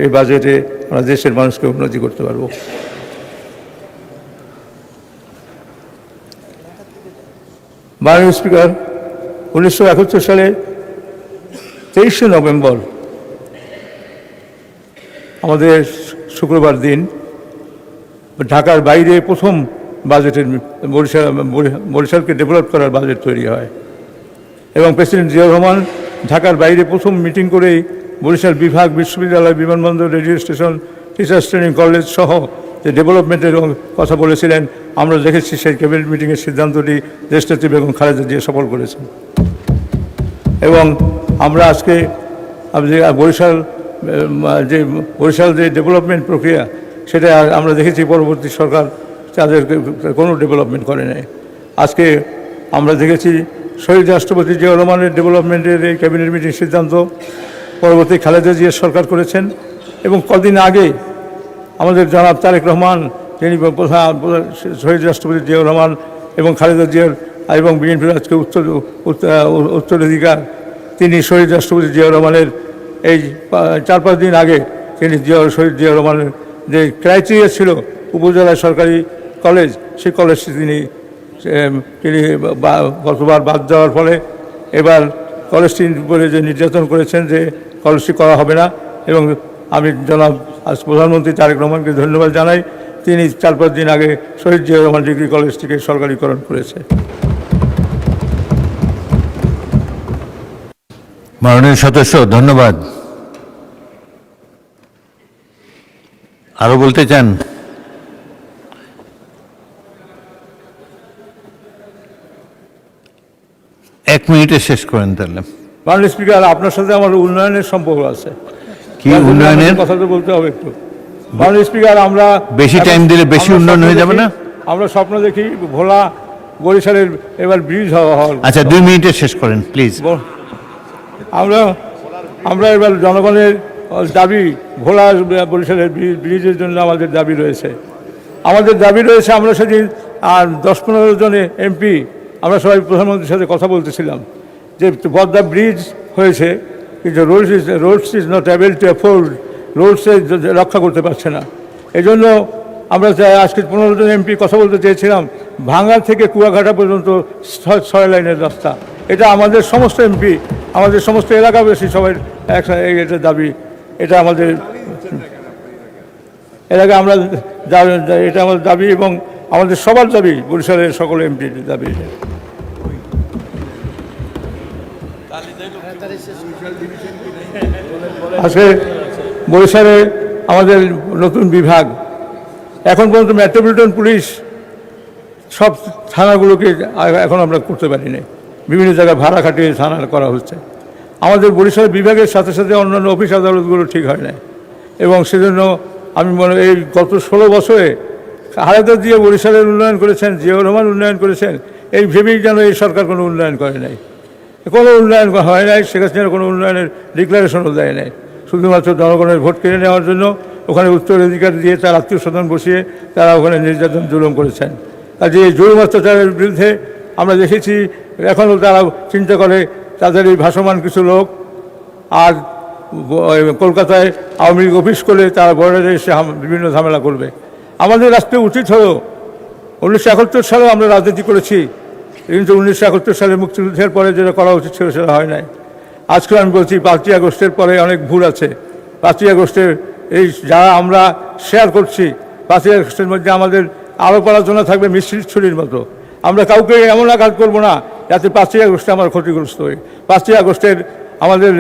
Speaker 5: এই বাজেটে আমরা দেশের মানুষকে উন্নতি করতে পারব। মাননীয় স্পিকার, 1971 সালে 23শে নভেম্বর আমাদের শুক্রবার দিন ঢাকার বাইরে প্রথম বাজেটের বরিশালকে ডেভেলপ করার বাজেট তৈরি হয় এবং প্রেসিডেন্ট জিয়াউর রহমান ঢাকার বাইরে প্রথম মিটিং করেই বরিশাল বিভাগ, বিশ্ববিদ্যালয়, বিমানবন্দর, radio station, teachers training college সহ যে ডেভেলপমেন্টের কথা বলেছিলেন, আমরা দেখেছি সেই ক্যাবিনেট মিটিংয়ের সিদ্ধান্তটি দেশনেত্রী বেগম খালেদা জিয়া সফল করেছেন। এবং আমরা আজকে বরিশাল যে ডেভেলপমেন্ট প্রক্রিয়া, সেটা আমরা দেখেছি পরবর্তী সরকার তাদের কোনো ডেভেলপমেন্ট করে নাই। আজকে আমরা দেখেছি শহীদ রাষ্ট্রপতি জিয়াউর রহমানের ডেভেলপমেন্টের এই ক্যাবিনেট মিটিং সিদ্ধান্ত পরবর্তী খালেদা জিয়া সরকার করেছেন। এবং কদিন আগে আমাদের জনাব তারেক রহমান, যিনি শহীদ রাষ্ট্রপতি জিয়াউর রহমান এবং খালেদা জিয়ার এবং বিএনপির আজকে উত্তরাধিকার, তিনি শহীদ রাষ্ট্রপতি জিয়াউর রহমানের এই 4-5 দিন আগে তিনি শহীদ জিয়াউর রহমানের যে ক্রাইটেরিয়া ছিল উপজেলা সরকারি কলেজ, সেই কলেজটি তিনি গতবার বাদ দেওয়ার ফলে এবার কলেজটির উপরে যে নির্যাতন করেছেন যে কলেজটি করা হবে না। এবং আমি জনাব আজ প্রধানমন্ত্রী তারেক রহমানকে ধন্যবাদ জানাই, তিনি 4-5 দিন আগে শহীদ জিয়াউর রহমান ডিগ্রি কলেজটিকে সরকারিকরণ করেছে।
Speaker 1: মাননীয় সদস্য, ধন্যবাদ। আরো বলতে চান? এক মিনিটে শেষ করেন তাহলে।
Speaker 5: মাননীয় স্পিকার, আপনার সাথে আমার উন্নয়নের সম্পর্ক আছে।
Speaker 1: কি উন্নয়নের
Speaker 5: কথা তো বলতে হবে একটু। মাননীয় স্পিকার, আমরা
Speaker 1: বেশি টাইম দিলে বেশি উন্নয়ন হয়ে যাবে না?
Speaker 5: আমরা স্বপ্ন দেখি ভোলা বরিশালের এবার ব্রিজ হওয়া।
Speaker 1: আচ্ছা, 2 মিনিটে শেষ করেন প্লিজ।
Speaker 5: আমরা এবার জনগণের দাবি, ভোলা বরিশালের ব্রিজের জন্য আমাদের দাবি রয়েছে। আমরা সেদিন আর 10-15 জনে এমপি আমরা সবাই প্রধানমন্ত্রীর সাথে কথা বলতেছিলাম যে পদ্মা ব্রিজ হয়েছে, কিন্তু roads is not able to afford, রোডসে রক্ষা করতে পারছে না। এই জন্য আমরা আজকে 15 জন এমপি কথা বলতে চেয়েছিলাম ভাঙ্গা থেকে কুয়াঘাটা পর্যন্ত 6 লাইনের রাস্তা, এটা আমাদের সমস্ত এমপি, আমাদের সমস্ত এলাকাবাসী সবাই একসাথে এটা দাবি, এটা আমাদের এলাকা আমরা এটা আমাদের দাবি এবং আমাদের সবার দাবি, বরিশালের সকল এমপির দাবি। আজকে বরিশালে আমাদের নতুন বিভাগ, এখন পর্যন্ত মেট্রোপলিটন পুলিশ সব থানাগুলোকে এখন আমরা করতে পারি না, বিভিন্ন জায়গায় ভাড়া খাটিয়ে থানা করা হচ্ছে। আমাদের বরিশাল বিভাগের সাথে সাথে অন্যান্য অফিস আদালতগুলো ঠিক হয় না, এবং সেজন্য আমি মনে এই গত 16 বছরে খালেদা জিয়া বরিশালের উন্নয়ন করেছেন, জিয়াউর রহমান উন্নয়ন করেছেন, এই ভেবেই যেন এই সরকার কোনো উন্নয়ন করে নাই, কোনো উন্নয়ন হয় নাই। শেখ হাসিনার কোনো উন্নয়নের ডিক্লারেশনও দেয় নাই, শুধুমাত্র জনগণের ভোট কেড়ে নেওয়ার জন্য ওখানে উত্তরাধিকার দিয়ে তার আত্মীয় স্বজন বসিয়ে তারা ওখানে নির্যাতন জুলুম করেছেন। কাজে এই জুলুম অত্যাচারের বিরুদ্ধে আমরা দেখেছি এখনও তারা চিন্তা করে তাদের এই ভাসমান কিছু লোক আর কলকাতায় আওয়ামী লীগ অফিস করলে তারা বর্ডারে এসে বিভিন্ন ঝামেলা করবে। আমাদের রাষ্ট্রে উচিত হলো 1971 সালেও আমরা রাজনীতি করেছি, কিন্তু 1971 সালে মুক্তিযুদ্ধের পরে যেটা করা উচিত ছিল সেটা হয় নাই। আজকে আমি বলছি 5ই আগস্টের পরে অনেক ভুল আছে। 5ই আগস্টের এই যারা আমরা শেয়ার করছি, 5ই আগস্টের মধ্যে আমাদের আরও আলোচনা থাকবে মিশ্রিত ছুরির মতো। আমরা কাউকে এমন আঘাত করবো না যাতে 5ই আগস্টে আমার ক্ষতিগ্রস্ত হয়। 5ই আগস্টের আমাদের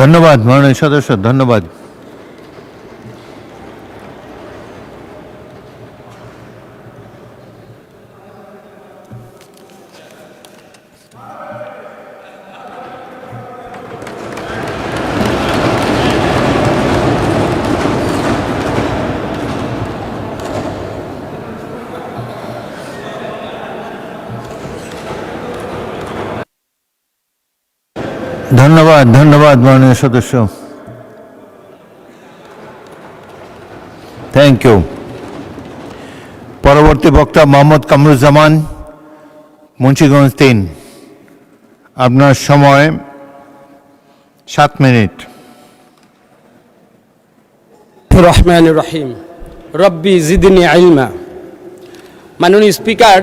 Speaker 1: ধন্যবাদ মাননীয় সদস্য, ধন্যবাদ। ধন্যবাদ, ধন্যবাদ মাননীয় সদস্য, থ্যাংক ইউ। পরবর্তী বক্তা মোহাম্মদ কামরুজ্জামান, মুন্সিগঞ্জ 3। আপনার সময় 7 মিনিট।
Speaker 6: রহমান রহিম, রব্বি জিদনি ইলমা। মাননীয় স্পিকার,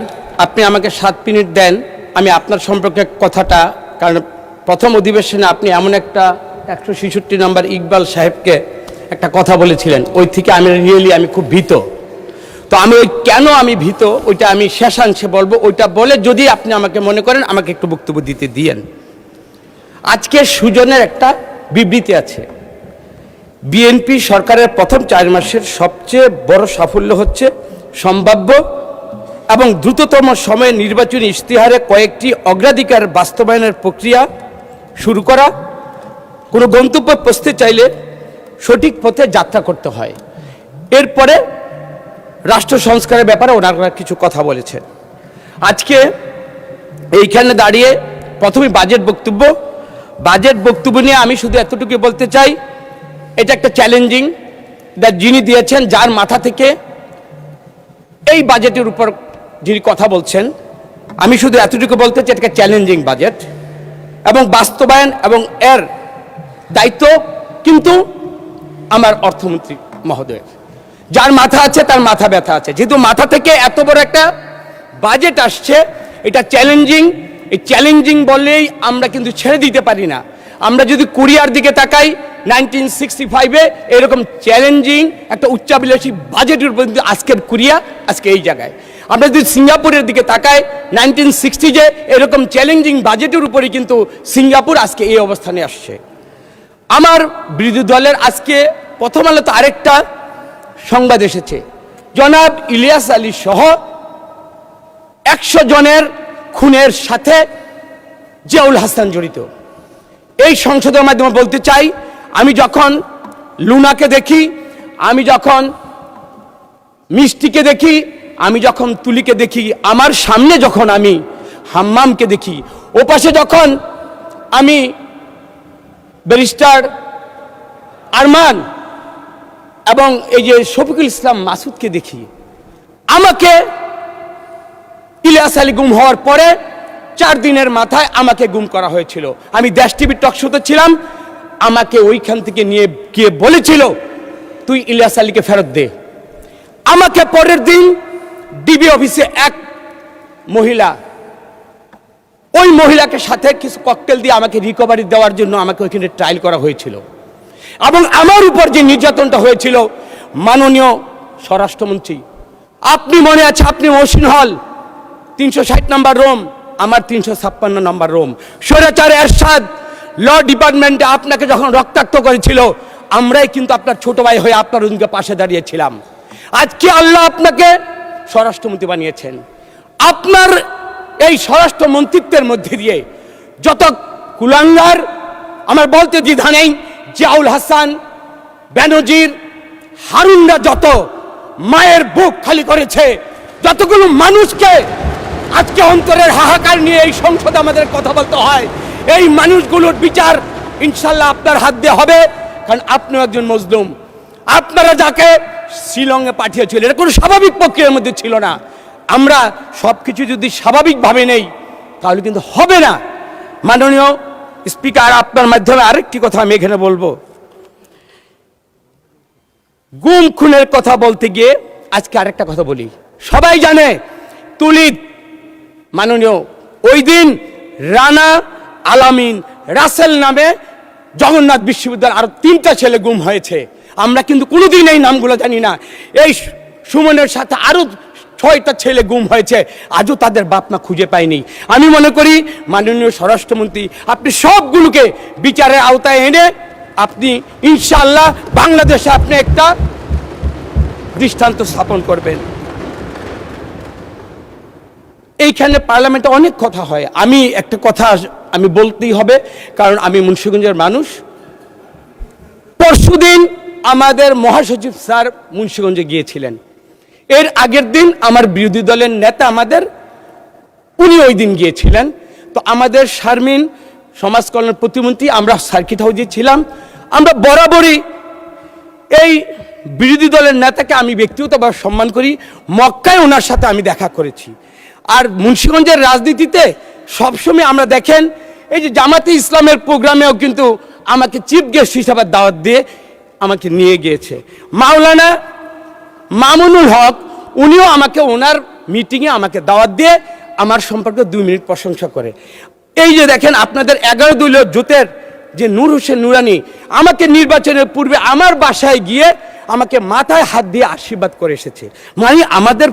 Speaker 6: আপনি আমাকে 7 মিনিট দেন, আমি আপনার সম্পর্কে কথাটা, কারণ প্রথম অধিবেশনে আপনি এমন একটা 166 নম্বর ইকবাল সাহেবকে একটা কথা বলেছিলেন, ওই থেকে আমি খুব ভীত। তো আমি কেন আমি ভীত ওইটা আমি শেষাংশে বলবো, ওইটা বলে যদি আপনি আমাকে মনে করেন আমাকে একটু বক্তব্য দিতে দিয়েন। আজকে সুজনের একটা বিবৃতি আছে, বিএনপি সরকারের প্রথম 4 মাসের সবচেয়ে বড় সাফল্য হচ্ছে সম্ভাব্য এবং দ্রুততম সময়ে নির্বাচনী ইশতেহারে কয়েকটি অগ্রাধিকার বাস্তবায়নের প্রক্রিয়া শুরু করা। কোনো গন্তব্যে পৌঁছতে চাইলে সঠিক পথে যাত্রা করতে হয়। এরপরে রাষ্ট্র সংস্কারের ব্যাপারে ওনারা কিছু কথা বলেছেন। আজকে এইখানে দাঁড়িয়ে প্রথমে বাজেট বক্তব্য নিয়ে আমি শুধু এতটুকু বলতে চাই, এটা একটা চ্যালেঞ্জিং যিনি দিয়েছেন, যার মাথা থেকে এই বাজেটের উপর যিনি কথা বলছেন, আমি শুধু এতটুকু বলতে চাই এটা চ্যালেঞ্জিং বাজেট এবং বাস্তবায়ন এবং এর দায়িত্ব কিন্তু আমার অর্থমন্ত্রী মহোদয়, যার মাথা আছে তার মাথা ব্যথা আছে। যেহেতু মাথা থেকে এত বড় একটা বাজেট আসছে, এটা চ্যালেঞ্জিং। এই চ্যালেঞ্জিং বললেই আমরা কিন্তু ছেড়ে দিতে পারি না। আমরা যদি কোরিয়ার দিকে তাকাই, 1965-এ এরকম চ্যালেঞ্জিং একটা উচ্চাভিলাষী বাজেটের উপর কিন্তু আজকের কোরিয়া আজকে এই জায়গায়। আমরা যদি সিঙ্গাপুরের দিকে তাকাই, 1960-এ এরকম চ্যালেঞ্জিং বাজেটের উপরে কিন্তু সিঙ্গাপুর আজকে এই অবস্থানে আসছে। আমার বিরোধী দলের আজকে প্রথম আলোতে আরেকটা সংবাদ এসেছে, জনাব ইলিয়াস আলী সহ 100 জনের খুনের সাথে জিয়াউল হাসান জড়িত। এই সংসদের মাধ্যমে বলতে চাই, আমি যখন লুনাকে দেখি, আমি যখন মিষ্টিকে দেখি, আমি যখন তুলিকে দেখি, আমার সামনে যখন আমি হাম্মামকে দেখি, ওপাশে যখন আমি ব্যারিস্টার আরমান এবং এই যে শফিকুল ইসলাম মাসুদকে দেখি, আমাকে ইলিয়াস আলী গুম হওয়ার পরে 4 দিনের মাথায় আমাকে গুম করা হয়েছিল। আমি দেশ টিভির টক শোতে ছিলাম, আমাকে ওইখান থেকে নিয়ে গিয়ে বলেছিল তুই ইলিয়াস আলীকে ফেরত দে। আমাকে পরের দিন ডিবি অফিসে এক মহিলা ওই মহিলাকে সাথে কিছু ককটেল দিয়ে আমাকে রিকভারি দেওয়ার জন্য আমাকে ওইখানে ট্রায়াল করা হয়েছিল। এবং আমার উপর যে নির্যাতনটা হয়েছিল, মাননীয় স্বরাষ্ট্রমন্ত্রী, আপনি মনে আছে, আপনি মহসিন হল 360 নম্বর রুম, আমার 356 নম্বর রুম। স্বৈরাচার এরশাদ ল ডিপার্টমেন্টে আপনাকে যখন রক্তাক্ত করেছিল, আমরাই কিন্তু আপনার ছোট ভাই হয়ে আপনার রুমকে পাশে দাঁড়িয়েছিলাম। আজকে আল্লাহ আপনাকে স্বরাষ্ট্রমন্ত্রী বানিয়েছেন। আপনার এই স্বরাষ্ট্র মন্ত্রিত্বের মধ্যে দিয়ে যত কুলাঙ্গার, আমার বলতে দ্বিধা নেই, জিয়াউল হাসান, বেনজির, হারুনরা যত মায়ের বুক খালি করেছে, যতগুলো মানুষকে আজকে অন্তরের হাহাকার নিয়ে এই সংসদে আমাদের কথা বলতে হয়, এই মানুষগুলোর বিচার ইনশাল্লাহ আপনার হাত দিয়ে হবে। কারণ আপনিও একজন মজলুম। আপনারা যাকে শিলংয়ে পাঠিয়েছিলেন, এটা কোনো স্বাভাবিক প্রক্রিয়ার মধ্যে ছিল না। আমরা সব কিছু যদি স্বাভাবিকভাবে নেই তাহলে কিন্তু হবে না। মাননীয় স্পিকার, আপনার মাধ্যমে আরেকটি কথা আমি এখানে বলবো। গুম খুনের কথা বলতে গিয়ে আজকে আরেকটা কথা বলি। সবাই জানে তুলিত, মাননীয়, ওই দিন রানা, আলামিন, রাসেল নামে জগন্নাথ বিশ্ববিদ্যালয়ের আরো 3টা ছেলে গুম হয়েছে। আমরা কিন্তু কোনোদিন এই নামগুলো জানি না। এই সুমনের সাথে আরো 6টা ছেলে গুম হয়েছে, আজও তাদের বাপ মা খুঁজে পায়নি। আমি মনে করি মাননীয় স্বরাষ্ট্রমন্ত্রী, আপনি সবগুলোকে বিচারের আওতায় এনে আপনি ইনশাআল্লাহ বাংলাদেশে আপনি একটা দৃষ্টান্ত স্থাপন করবেন। এইখানে পার্লামেন্টে অনেক কথা হয়, আমি একটা কথা আমি বলতেই হবে, কারণ আমি মুন্সিগঞ্জের মানুষ। পরশুদিন আমাদের মহাসচিব স্যার মুন্সিগঞ্জে গিয়েছিলেন। এর আগের দিন আমার বিরোধী দলের নেতা উনি ওই দিন গিয়েছিলেন। তো আমাদের শারমিন সমাজ কল্যাণ প্রতিমন্ত্রী, আমরা সার্কিট হাউসে ছিলাম। আমরা বরাবরই এই বিরোধী দলের নেতাকে আমি ব্যক্তিগতভাবে সম্মান করি। মক্কায় ওনার সাথে আমি দেখা করেছি। আর মুন্সিগঞ্জের রাজনীতিতে সবসময় আমরা দেখেন, এই যে জামাতে ইসলামের প্রোগ্রামেও কিন্তু আমাকে চিফ গেস্ট হিসাবে দাওয়াত দিয়ে আমাকে নিয়ে গিয়েছে। মাওলানা মামুনুল হক, উনিও আমাকে ওনার মিটিংয়ে আমাকে দাওয়াত দিয়ে আমার সম্পর্কে 2 মিনিট প্রশংসা করে। এই যে দেখেন আপনাদের 11 দলীয় জোটের যে নূর হোসেন নুরানি আমাকে নির্বাচনের পূর্বে আমার বাসায় গিয়ে আমাকে মাথায় হাত দিয়ে আশীর্বাদ করে এসেছে। মানে আমাদের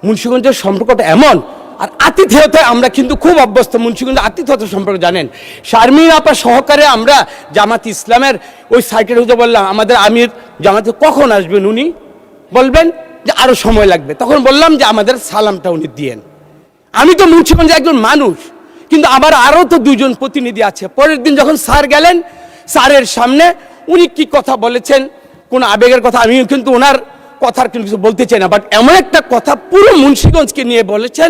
Speaker 6: মুন্সিগঞ্জের সম্পর্কটা এমন। আর আতিথেয়তায় আমরা কিন্তু খুব অভ্যস্ত। মুন্সিগঞ্জের আতিথেয়তা সম্পর্কে জানেন, শারমিন আপা সহকারে আমরা জামাত ইসলামের ওই সাইটের হতে বললাম, আমাদের আমির জামাতে কখন আসবেন, উনি বলবেন যে আরো সময় লাগবে। তখন বললাম যে আমাদের সালামটা উনি দিয়েন। আমি তো মুন্সিগঞ্জে একজন মানুষ, কিন্তু আবার আরো তো 2 জন প্রতিনিধি আছে। পরের দিন যখন স্যার গেলেন, স্যারের সামনে উনি কি কথা বলেছেন, কোন আবেগের কথা, আমি কিন্তু ওনার কথার কিছু বলতে চাই না, বাট এমন একটা কথা পুরো মুন্সিগঞ্জকে নিয়ে বলেছেন,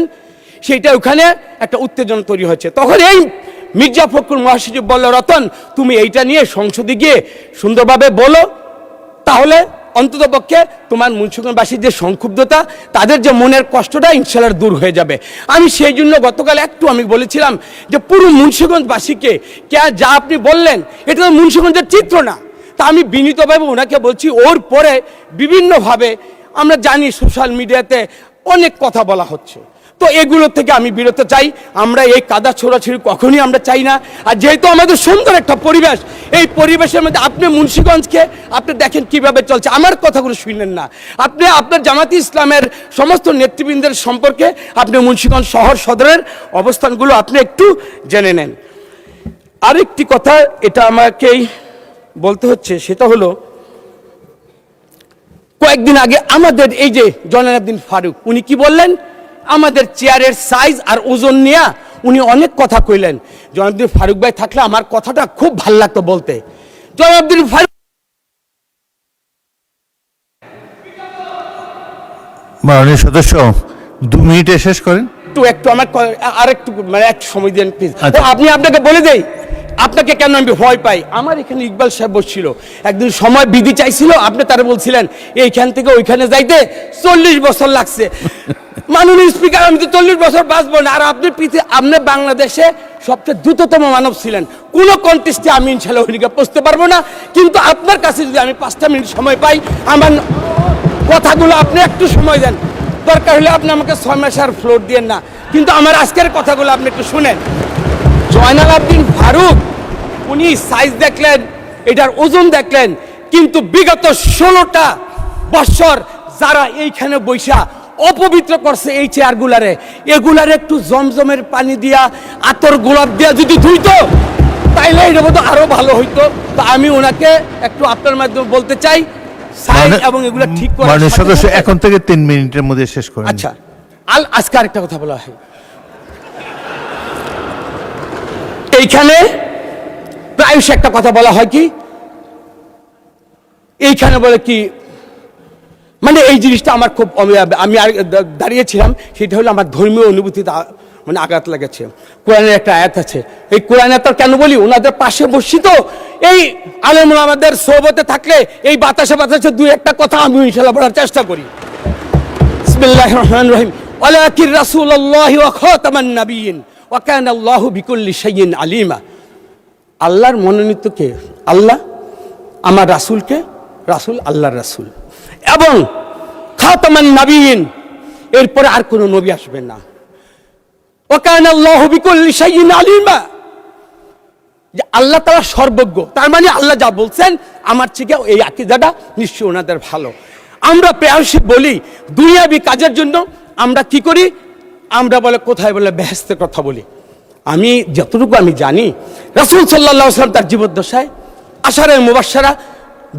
Speaker 6: সেইটা ওখানে একটা উত্তেজনা তৈরি হয়েছে। তখন এই মির্জা ফখরুল মহাসচিব বলল, রতন তুমি এইটা নিয়ে সংসদে গিয়ে সুন্দরভাবে বলো, তাহলে অন্ততপক্ষে তোমার মুন্সিগঞ্জবাসীর যে সংক্ষুব্ধতা, তাদের যে মনের কষ্টটা ইনশাআল্লাহ দূর হয়ে যাবে। আমি সেই জন্য গতকাল আমি বলেছিলাম যে পুরো মুন্সিগঞ্জবাসীকে যা আপনি বললেন, এটা তো মুন্সিগঞ্জের চিত্র না। তা আমি বিনীতভাবে ওনাকে বলছি, ওর পরে বিভিন্নভাবে আমরা জানি সোশ্যাল মিডিয়াতে অনেক কথা বলা হচ্ছে, তো এগুলো থেকে আমি বিরত চাই। আমরা এই কাদা ছোড়াছুড়ি কখনই আমরা চাই না। আর যেহেতু আমাদের সুন্দর একটা পরিবেশ, এই পরিবেশের মধ্যে আপনি মুন্সিগঞ্জকে আপনি দেখেন কিভাবে চলছে, আমার কথাগুলো শুনলেন না। আপনি আপনার জামাতি ইসলামের সমস্ত নেতৃবৃন্দের সম্পর্কে আপনি মুন্সিগঞ্জ শহর সদরের অবস্থানগুলো আপনি একটু জেনে নেন। আরেকটি কথা এটা আমাকেই বলতে হচ্ছে, সেটা হলো কয়েকদিন আগে আমাদের এই যে জয়নাল ফারুক, উনি কি বললেন, আমাদের চেয়ারের সাইজ আর ওজন নিয়ে উনি অনেক কথা কইলেন। জয়নাল ফারুক ভাই থাকলে আমার কথাটা খুব ভাল লাগতো বলতে। জয়নাল ফারুক,
Speaker 1: মাননীয় সদস্য 2 মিনিটে শেষ করেন।
Speaker 6: একটু আমার আরেকটু মানে একটু সময় দেন প্লিজ।
Speaker 1: আচ্ছা।
Speaker 6: আপনি আপনাকে বলে দেই, আপনাকে কেন আমি ভয় পাই। আমার এখানে ইকবাল সাহেব বসছিল, একদিন সময় বিধি চাইছিল, আপনি তারা বলছিলেন এইখান থেকে ওইখানে যাইতে 40 বছর লাগছে। মাননীয় স্পিকার, আমি তো 40 বছর বাঁচবো না। আর আপনি আপনি বাংলাদেশে সবচেয়ে দ্রুততম মানব ছিলেন, কোনো কন্টেস্টে আমি ইনশাআল্লাহ ওইদিকে পৌঁছতে পারবো না। কিন্তু আপনার কাছে যদি আমি 5টা মিনিট সময় পাই, আমার কথাগুলো আপনি একটু সময় দেন। দরকার হলে আপনি আমাকে 6 মাস আর ফ্লোর দিয়েন না, কিন্তু আমার আজকের কথাগুলো আপনি একটু শুনেন। জয়নাল আবদিন ফারুক উনি সাইজ দেখলেন, এটার ওজন দেখলেন, কিন্তু বিগত 16টা বছর যারা এইখানে বৈশা অপবিত্র করছে এই চেয়ারগুলারে, এগুলারে একটু জমজমের পানি দিয়া আতর গোলাপ দিয়া যদি ধুইতো তাইলে এটা বোধ আরো ভালো হইতো। তো আমি ওনাকে একটু আপনার মাধ্যমে বলতে চাই সাইজ এবং এগুলো ঠিক করে
Speaker 1: মাননীয় সদস্য এখন থেকে 3 মিনিটের মধ্যে শেষ করেন।
Speaker 6: আচ্ছা, আজকে আরেকটা কথা বলা হয়, এইখানে প্রায়শ একটা কথা বলা হয় কি, এইখানে বলে কি, মানে এই জিনিসটা আমার খুব আমি দাঁড়িয়েছিলাম, সেটা হলো আমার ধর্মীয় অনুভূতিতে মানে আঘাত লেগেছে। কোরআনের একটা আয়াত আছে, এই কোরআন আয়াত কেন বলি, ওনাদের পাশে বসি তো, এই আলেম ওলামাদের সোহবতে থাকলে এই বাতাসে বাতাসে দুই একটা কথা আমি ইনশাআল্লাহ বলার চেষ্টা করি। বিসমিল্লাহির রহমানির রহিম, ওয়ালাকির রাসূলুল্লাহি ওয়া খাতামান নাবিয়্যিন ওয়া কানা আল্লাহু বিকুল্লি শাইইন আলিমা। আল্লাহর মনোনীত কে? আল্লাহ। আমার রাসূলকে? রাসূল আল্লাহর রাসূল, এবং খাতামান নাবিয়্যিন, এরপরে আর কোনো নবী আসবেন না। ওয়া কানা আল্লাহু বিকুল্লি শাইইন আলিমা, যে আল্লাহ তাআলা সর্বজ্ঞ, তার মানে আল্লাহ যা বলছেন আমার থেকে এই আকীদাটা নিশ্চয়ই ওনাদের ভালো। আমরা প্রায়শই বলি দুনিয়াবি কাজের জন্য আমরা কি করি, আমরা বলে কোথায় বলে বেহেশতের কথা বলি। আমি যতটুকু আমি জানি, রাসূল সাল্লাল্লাহু আলাইহি ওয়াসাল্লাম তার জীবদ্দশায় আশারে মুবাশশারা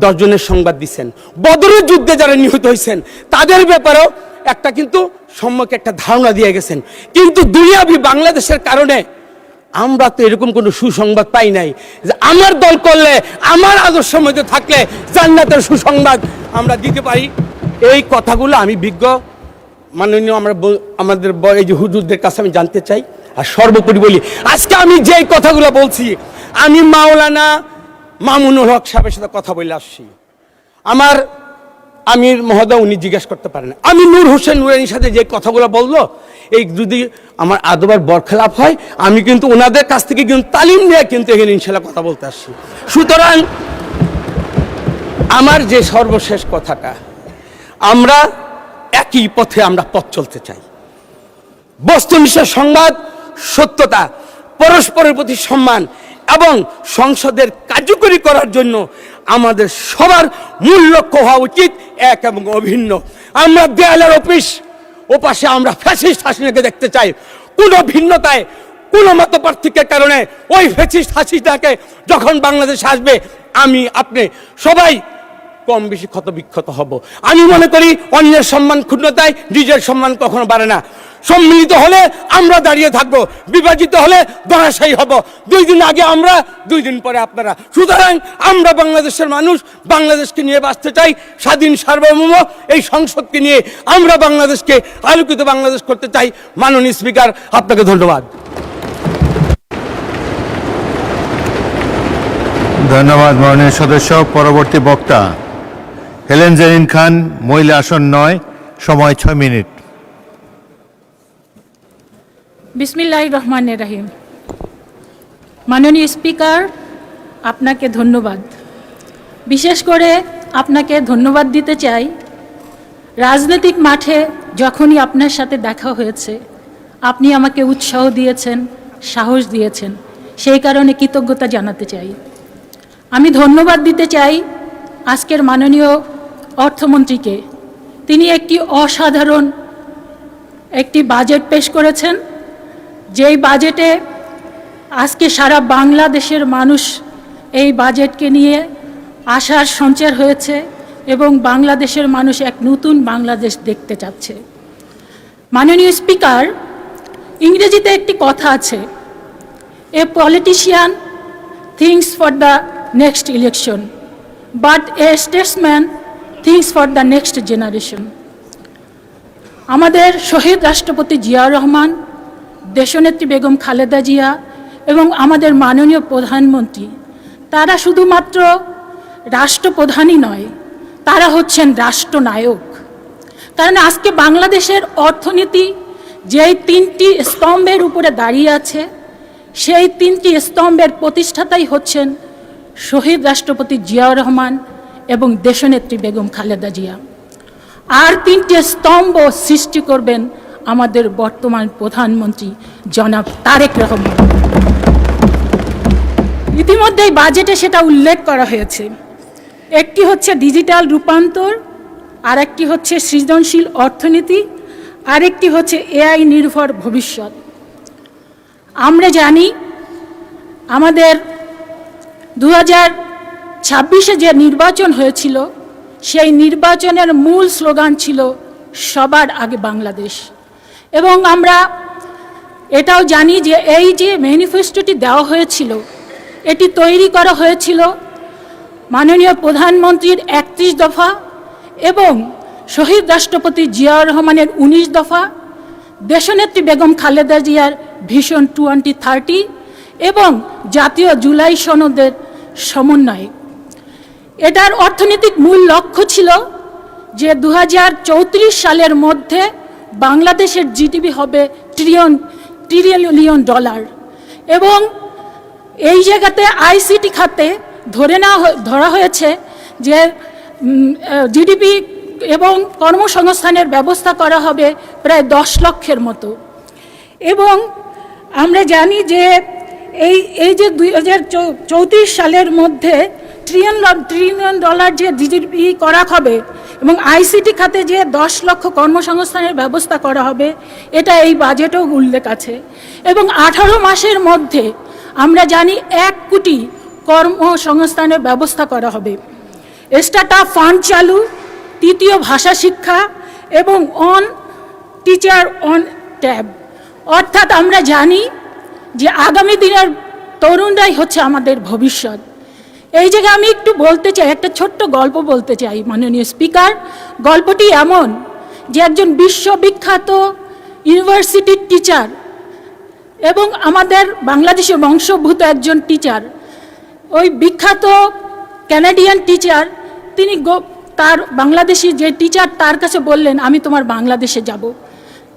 Speaker 6: 10 জনের সংবাদ দিচ্ছেন, বদরের যুদ্ধে যারা নিহত হয়েছেন তাদের ব্যাপারেও একটা কিন্তু সম্যক একটা ধারণা দিয়ে গেছেন। কিন্তু দুনিয়াবি বাংলাদেশের কারণে আমরা তো এরকম কোনো সুসংবাদ পাই নাই যে আমার দল করলে, আমার আদর্শ মধ্যে থাকলে জান্নাতের সুসংবাদ আমরা দিতে পারি। এই কথাগুলো আমি বিজ্ঞ মাননীয় আমাদের এই যে হুজুরদের কাছে আমি জানতে চাই। আর সর্বোপরি বলি, আজকে আমি যে কথাগুলো বলছি, আমি মাওলানা মামুনুল হক সাহেবের সাথে কথা বলে আসছি। আমার আমির মহোদয় উনি জিজ্ঞেস করতে পারেন, আমি নূর হোসেন নুরানির সাথে যে কথাগুলো বললো, এই যদি আমার আদবার বরখেলাপ হয়, আমি কিন্তু ওনাদের কাছ থেকে কিন্তু তালিম নিয়ে কিন্তু এখানে ইনশাল্লাহ কথা বলতে আসছি। সুতরাং আমার যে সর্বশেষ কথাটা, আমরা একই পথে আমরা পথ চলতে চাই। বস্তুনিষ্ঠ সংবাদ, সত্যতা, পরস্পরের প্রতি সম্মান এবং সংসদের কার্যকরী করার জন্য আমাদের সবার মূল লক্ষ্য হওয়া উচিত এক এবং অভিন্ন। আমরা দেয়ালের ওপাশে আমরা ফ্যাসিস্ট হাসিনাকে দেখতে চাই। কোনো ভিন্নতায়, কোনো মত পার্থক্যের কারণে ওই ফ্যাসিস্ট হাসিনাকে যখন বাংলাদেশে আসবে, আমি আপনি সবাই কম বেশি ক্ষত বিক্ষত হব। আমি মনে করি অন্যের সম্মান ক্ষুণ্ণতায় নিজের সম্মান কখনো বাড়ে না। সম্মিলিত হলে আমরা দাঁড়িয়ে থাকবো, বিভাজিত হলে ধরাশায়ী হব। 2 দিন আগে আমরা, 2 দিন পরে আপনারা। সুতরাং আমরা বাংলাদেশের মানুষ, বাংলাদেশকে নিয়ে বাঁচতে চাই, স্বাধীন সার্বভৌম এই সংসদকে নিয়ে আমরা বাংলাদেশকে আলোকিত বাংলাদেশ করতে চাই। মাননীয় স্পিকার, আপনাকে ধন্যবাদ।
Speaker 1: ধন্যবাদ মাননীয় সদস্য। পরবর্তী বক্তা হেলেন জেরিন খান, মহিলা আসন 9, সময় 6 মিনিট।
Speaker 7: বিসমিল্লাহির রহমানির রহিম। মাননীয় স্পিকার, আপনাকে ধন্যবাদ। বিশেষ করে আপনাকে ধন্যবাদ দিতে চাই, রাজনৈতিক মাঠে যখনই আপনার সাথে দেখা হয়েছে আপনি আমাকে উৎসাহ দিয়েছেন, সাহস দিয়েছেন, সেই কারণে কৃতজ্ঞতা জানাতে চাই। আমি ধন্যবাদ দিতে চাই আজকের মাননীয় অর্থমন্ত্রীকে। তিনি একটি অসাধারণ একটি বাজেট পেশ করেছেন, যেই বাজেটে আজকে সারা বাংলাদেশের মানুষ এই বাজেটকে নিয়ে আশার সঞ্চার হয়েছে এবং বাংলাদেশের মানুষ এক নতুন বাংলাদেশ দেখতে চাচ্ছে। মাননীয় স্পিকার, ইংরেজিতে একটি কথা আছে, এ politician thinks for the next election, but a statesman thinks for the next generation. আমাদের শহীদ রাষ্ট্রপতি জিয়াউর রহমান, দেশনেত্রী বেগম খালেদা জিয়া এবং আমাদের মাননীয় প্রধানমন্ত্রী, তারা শুধুমাত্র রাষ্ট্রপ্রধানই নয়, তারা হচ্ছেন রাষ্ট্রনায়ক। কারণ আজকে বাংলাদেশের অর্থনীতি যেই 3টি স্তম্ভের উপরে দাঁড়িয়ে আছে, সেই 3টি স্তম্ভের প্রতিষ্ঠাতাই হচ্ছেন শহীদ রাষ্ট্রপতি জিয়াউর রহমান এবং দেশনেত্রী বেগম খালেদা জিয়া। আর 3টে স্তম্ভ সৃষ্টি করবেন আমাদের বর্তমান প্রধানমন্ত্রী জনাব তারেক রহমান। ইতিমধ্যেই বাজেটে সেটা উল্লেখ করা হয়েছে। একটি হচ্ছে ডিজিটাল রূপান্তর, আরেকটি হচ্ছে সৃজনশীল অর্থনীতি, আরেকটি হচ্ছে এআই নির্ভর ভবিষ্যৎ। আমরা জানি আমাদের 2026-এ যে নির্বাচন হয়েছিল, সেই নির্বাচনের মূল স্লোগান ছিল সবার আগে বাংলাদেশ। এবং আমরা এটাও জানি যে এই যে ম্যানিফেস্টোটি দেওয়া হয়েছিল, এটি তৈরি করা হয়েছিল মাননীয় প্রধানমন্ত্রীর 31 দফা এবং শহীদ রাষ্ট্রপতি জিয়াউর রহমানের 19 দফা, দেশনেত্রী বেগম খালেদা জিয়ার ভিশন 2030 এবং জাতীয় জুলাই সনদের সমন্বয়ে। এটার অর্থনৈতিক মূল লক্ষ্য ছিল যে 2034 সালের মধ্যে বাংলাদেশের জিডিপি হবে ট্রিলিয়ন ডলার। এবং এই জায়গাতে আইসিটি খাতে ধরা হয়েছে যে জিডিপি এবং কর্মসংস্থানের ব্যবস্থা করা হবে প্রায় 10 লক্ষের মতো। এবং আমরা জানি যে এই যে 2034 সালের মধ্যে ট্রিলিয়ন ডলার যে জিডিপি করা হবে এবং আইসিটি খাতে যে 10 লক্ষ কর্মসংস্থানের ব্যবস্থা করা হবে, এটা এই বাজেটেও উল্লেখ আছে। এবং 18 মাসের মধ্যে আমরা জানি 1 কোটি কর্মসংস্থানের ব্যবস্থা করা হবে। স্টার্টআপ ফান্ড চালু, 3য় ভাষা শিক্ষা এবং টিচার অন ট্যাব। অর্থাৎ আমরা জানি যে আগামী দিনের তরুণরাই হচ্ছে আমাদের ভবিষ্যৎ। এই জায়গায় আমি একটু বলতে চাই, একটা ছোট্ট গল্প বলতে চাই মাননীয় স্পিকার। গল্পটি এমন যে একজন বিশ্ববিখ্যাত ইউনিভার্সিটির টিচার এবং আমাদের বাংলাদেশের বংশোদ্ভূত একজন টিচার, ওই বিখ্যাত ক্যানাডিয়ান টিচার, তিনি তার বাংলাদেশি যে টিচার তার কাছে বললেন আমি তোমার বাংলাদেশে যাব।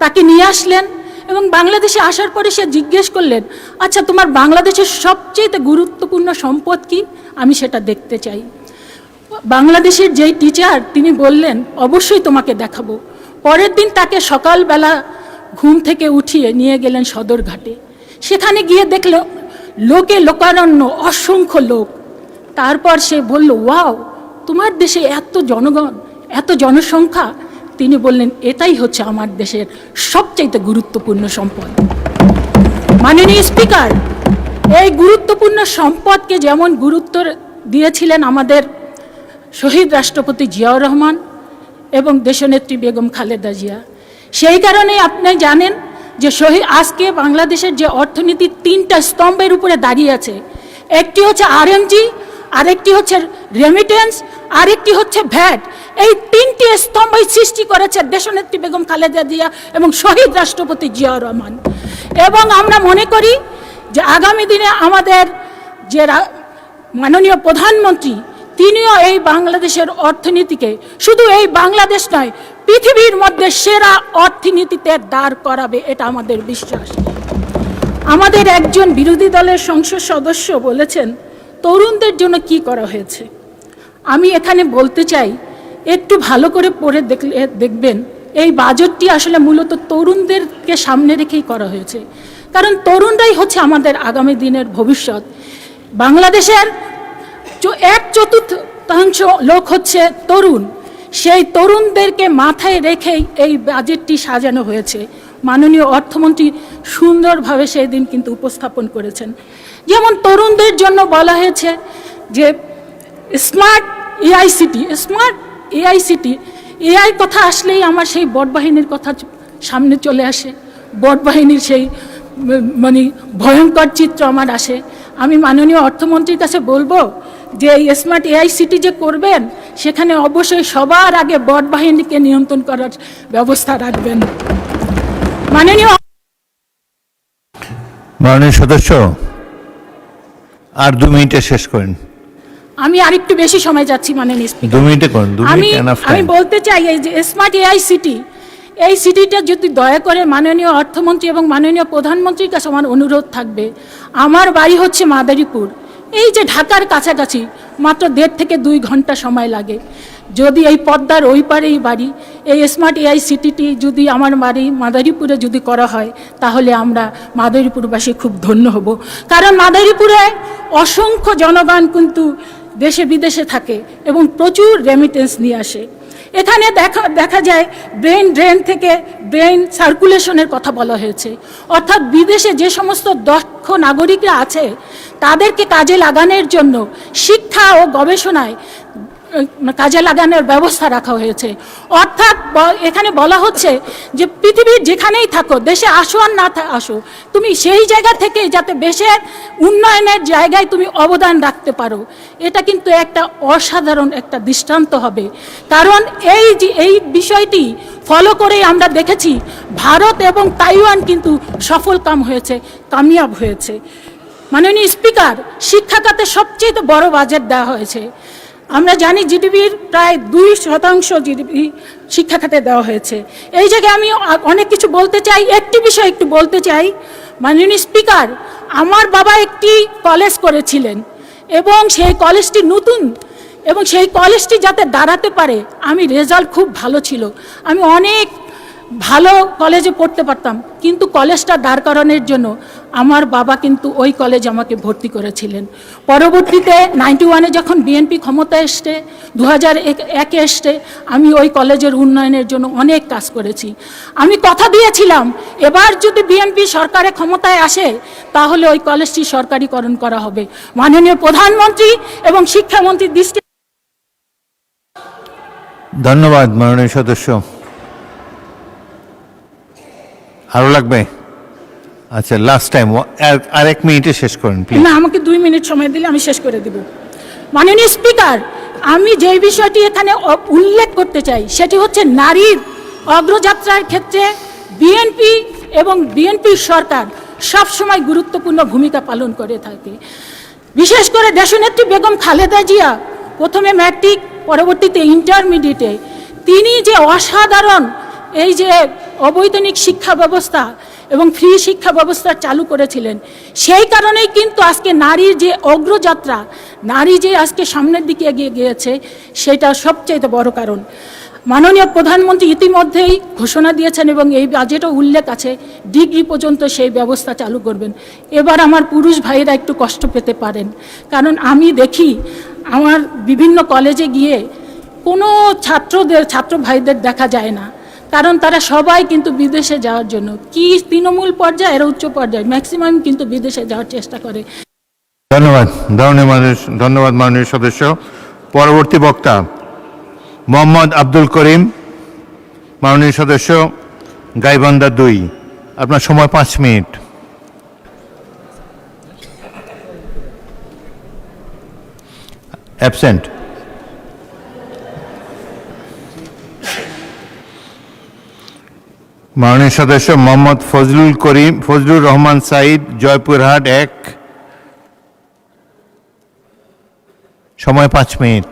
Speaker 7: তাকে নিয়ে আসলেন এবং বাংলাদেশে আসার পরে সে জিজ্ঞেস করলেন, আচ্ছা তোমার বাংলাদেশের সবচেয়ে গুরুত্বপূর্ণ সম্পদ কি, আমি সেটা দেখতে চাই। বাংলাদেশের যেই টিচার তিনি বললেন অবশ্যই তোমাকে দেখাবো। পরের দিন তাকে সকালবেলা ঘুম থেকে উঠিয়ে নিয়ে গেলেন সদরঘাটে। সেখানে গিয়ে দেখল লোকে লোকারণ্য, অসংখ্য লোক। তারপর সে বলল, ওয়াও, তোমার দেশে এত জনগণ, এত জনসংখ্যা। তিনি বললেন এটাই হচ্ছে আমার দেশের সবচাইতে গুরুত্বপূর্ণ সম্পদ। মাননীয় স্পিকার, এই গুরুত্বপূর্ণ সম্পদকে যেমন গুরুত্ব দিয়েছিলেন আমাদের শহীদ রাষ্ট্রপতি জিয়াউর রহমান এবং দেশনেত্রী বেগম খালেদা জিয়া, সেই কারণেই আপনি জানেন যে আজকে বাংলাদেশের যে অর্থনীতি 3টা স্তম্ভের উপরে দাঁড়িয়ে আছে। একটি হচ্ছে আরএমজি, আরেকটি হচ্ছে রেমিটেন্স, আরেকটি হচ্ছে ভ্যাট। এই 3টি স্তম্ভই সৃষ্টি করেছে দেশনেত্রী বেগম খালেদা জিয়া এবং শহীদ রাষ্ট্রপতি জিয়াউর রহমান। এবং আমরা মনে করি যে আগামী দিনে আমাদের যে মাননীয় প্রধানমন্ত্রী, তিনিও এই বাংলাদেশের অর্থনীতিকে শুধু এই বাংলাদেশ নয়, পৃথিবীর মধ্যে সেরা অর্থনীতিতে দাঁড় করাবে, এটা আমাদের বিশ্বাস। আমাদের একজন বিরোধী দলের সংসদ সদস্য বলেছেন তরুণদের জন্য কি করা হয়েছে। আমি এখানে বলতে চাই, একটু ভালো করে পড়ে দেখবেন এই বাজেটটি আসলে মূলত তরুণদেরকে সামনে রেখেই করা হয়েছে। কারণ তরুণরাই হচ্ছে আমাদের আগামী দিনের ভবিষ্যৎ। বাংলাদেশের 1/4 লোক হচ্ছে তরুণ। সেই তরুণদেরকে মাথায় রেখেই এই বাজেটটি সাজানো হয়েছে। মাননীয় অর্থমন্ত্রী সুন্দরভাবে সেই দিন কিন্তু উপস্থাপন করেছেন। যেমন তরুণদের জন্য বলা হয়েছে যে স্মার্ট এআইসিটি। এআই কথা আসলেই আমার সেই বটবাহিনীর কথা সামনে চলে আসে। বটবাহিনীর সেই মানে ভয়ঙ্কর চিত্র আমার আসে। আমি মাননীয় অর্থমন্ত্রীর কাছে বলবো যে এই স্মার্ট এআইসিটি যে করবেন, সেখানে অবশ্যই সবার আগে বটবাহিনীকে নিয়ন্ত্রণ করার ব্যবস্থা রাখবেন। মাননীয়
Speaker 1: সদস্য, আর 2 মিনিটে শেষ করেন।
Speaker 7: আমি আরেকটু বেশি সময় যাচ্ছি মাননীয় স্পিকার।
Speaker 1: 2 মিনিটে করেন, 2 মিনিট এনাফ টাইম।
Speaker 7: আমি বলতে চাই এই যে স্মার্ট এআইসিটি, এই সিটিটা যদি দয়া করে মাননীয় অর্থমন্ত্রী এবং মাননীয় প্রধানমন্ত্রীর কাছে আমার অনুরোধ থাকবে, আমার বাড়ি হচ্ছে মাদারীপুর, এই যে ঢাকার কাছাকাছি, মাত্র 1.5 থেকে 2 ঘন্টা সময় লাগে। যদি এই পদ্মার ওই পারেই বাড়ি, এই স্মার্ট এআই সিটিটি যদি আমার বাড়ি মাদারীপুরে যদি করা হয়, তাহলে আমরা মাদারীপুরবাসী খুব ধন্য হব। কারণ মাদারীপুরে অসংখ্য জনগণ কিন্তু দেশে বিদেশে থাকে এবং প্রচুর রেমিটেন্স নিয়ে আসে। এখানে দেখা যায় ব্রেন ড্রেন থেকে ব্রেন সার্কুলেশনের কথা বলা হয়েছে, অর্থাৎ বিদেশে যে সমস্ত দক্ষ নাগরিকরা আছে তাদেরকে কাজে লাগানোর জন্য শিক্ষা ও গবেষণায় কাজে লাগানোর ব্যবস্থা রাখা হয়েছে। অর্থাৎ এখানে বলা হচ্ছে যে পৃথিবীর যেখানেই থাকো, দেশে আসো আর না আসো, তুমি সেই জায়গা থেকে যাতে দেশের উন্নয়নের জায়গায় তুমি অবদান রাখতে পারো। এটা কিন্তু একটা অসাধারণ একটা দৃষ্টান্ত হবে। কারণ এই বিষয়টি ফলো করেই আমরা দেখেছি ভারত এবং তাইওয়ান কিন্তু সফল কামিয়াব হয়েছে। মাননীয় স্পিকার, শিক্ষা খাতে সবচেয়ে বড় বাজেট দেওয়া হয়েছে। আমরা জানি জিডিপির প্রায় 2% জিডিপি শিক্ষা খাতে দেওয়া হয়েছে। এই জায়গায় আমি অনেক কিছু বলতে চাই, একটি বিষয় একটু বলতে চাই। মাননীয় স্পিকার, আমার বাবা একটি কলেজ করেছিলেন এবং সেই কলেজটি নতুন, এবং সেই কলেজটি যাতে দাঁড়াতে পারে, আমি রেজাল্ট খুব ভালো ছিল, আমি অনেক ভালো কলেজে পড়তে পারতাম, কিন্তু কলেজটা দাঁড় করানোর জন্য আমার বাবা কিন্তু ওই কলেজে আমাকে ভর্তি করেছিলেন। পরবর্তীতে 91-এ যখন বিএনপি ক্ষমতায় এসছে, 2001-এ এসছে, আমি ওই কলেজের উন্নয়নের জন্য অনেক কাজ করেছি। আমি কথা দিয়েছিলাম এবার যদি বিএনপি সরকারে ক্ষমতায় আসে তাহলে ওই কলেজটি সরকারিকরণ করা হবে। মাননীয় প্রধানমন্ত্রী এবং শিক্ষামন্ত্রীর দৃষ্টি।
Speaker 1: ধন্যবাদ মাননীয় সদস্য। আরো লাগবে? আচ্ছা, লাস্ট টাইম আর 1 মিনিটে শেষ করেন প্লিজ।
Speaker 7: না, আমাকে 2 মিনিট সময় দিলে আমি শেষ করে দেব। মাননীয় স্পিকার, আমি যে বিষয়টি এখানে উল্লেখ করতে চাই সেটি হচ্ছে নারীর অগ্রযাত্রার ক্ষেত্রে বিএনপি এবং বিএনপি সরকার সবসময় গুরুত্বপূর্ণ ভূমিকা পালন করে থাকে। বিশেষ করে দেশনেত্রী বেগম খালেদা জিয়া প্রথমে ম্যাট্রিক, পরবর্তীতে ইন্টারমিডিয়েটে তিনি যে অসাধারণ এই যে অবৈতনিক শিক্ষা ব্যবস্থা এবং ফ্রি শিক্ষা ব্যবস্থা চালু করেছিলেন, সেই কারণেই কিন্তু আজকে নারীর যে অগ্রযাত্রা, নারী যে আজকে সামনের দিকে এগিয়ে গিয়েছে, সেটা সবচেয়ে বড় কারণ। মাননীয় প্রধানমন্ত্রী ইতিমধ্যেই ঘোষণা দিয়েছেন এবং এই বাজেটও উল্লেখ আছে, ডিগ্রি পর্যন্ত সেই ব্যবস্থা চালু করবেন। এবার আমার পুরুষ ভাইয়েরা একটু কষ্ট পেতে পারেন, কারণ আমি দেখি আমার বিভিন্ন কলেজে গিয়ে কোনো ছাত্র ভাইদের দেখা যায় না, কারণ তারা সবাই কিন্তু বিদেশে যাওয়ার জন্য, কি তৃণমূল পর্যায়ে আর উচ্চ পর্যায়ে ম্যাক্সিমাম কিন্তু বিদেশে যাওয়ার চেষ্টা করে।
Speaker 1: ধন্যবাদ মাননীয় সদস্য। পরবর্তী বক্তা মোহাম্মদ আব্দুল করিম, মাননীয় সদস্য, গাইবান্ধা 2। আপনার সময় 5 মিনিট। অ্যাবসেন্ট। মাননীয় সদস্য মোহাম্মদ ফজলুর রহমান সাইদ, জয়পুরহাট 1। সময় 5 মিনিট।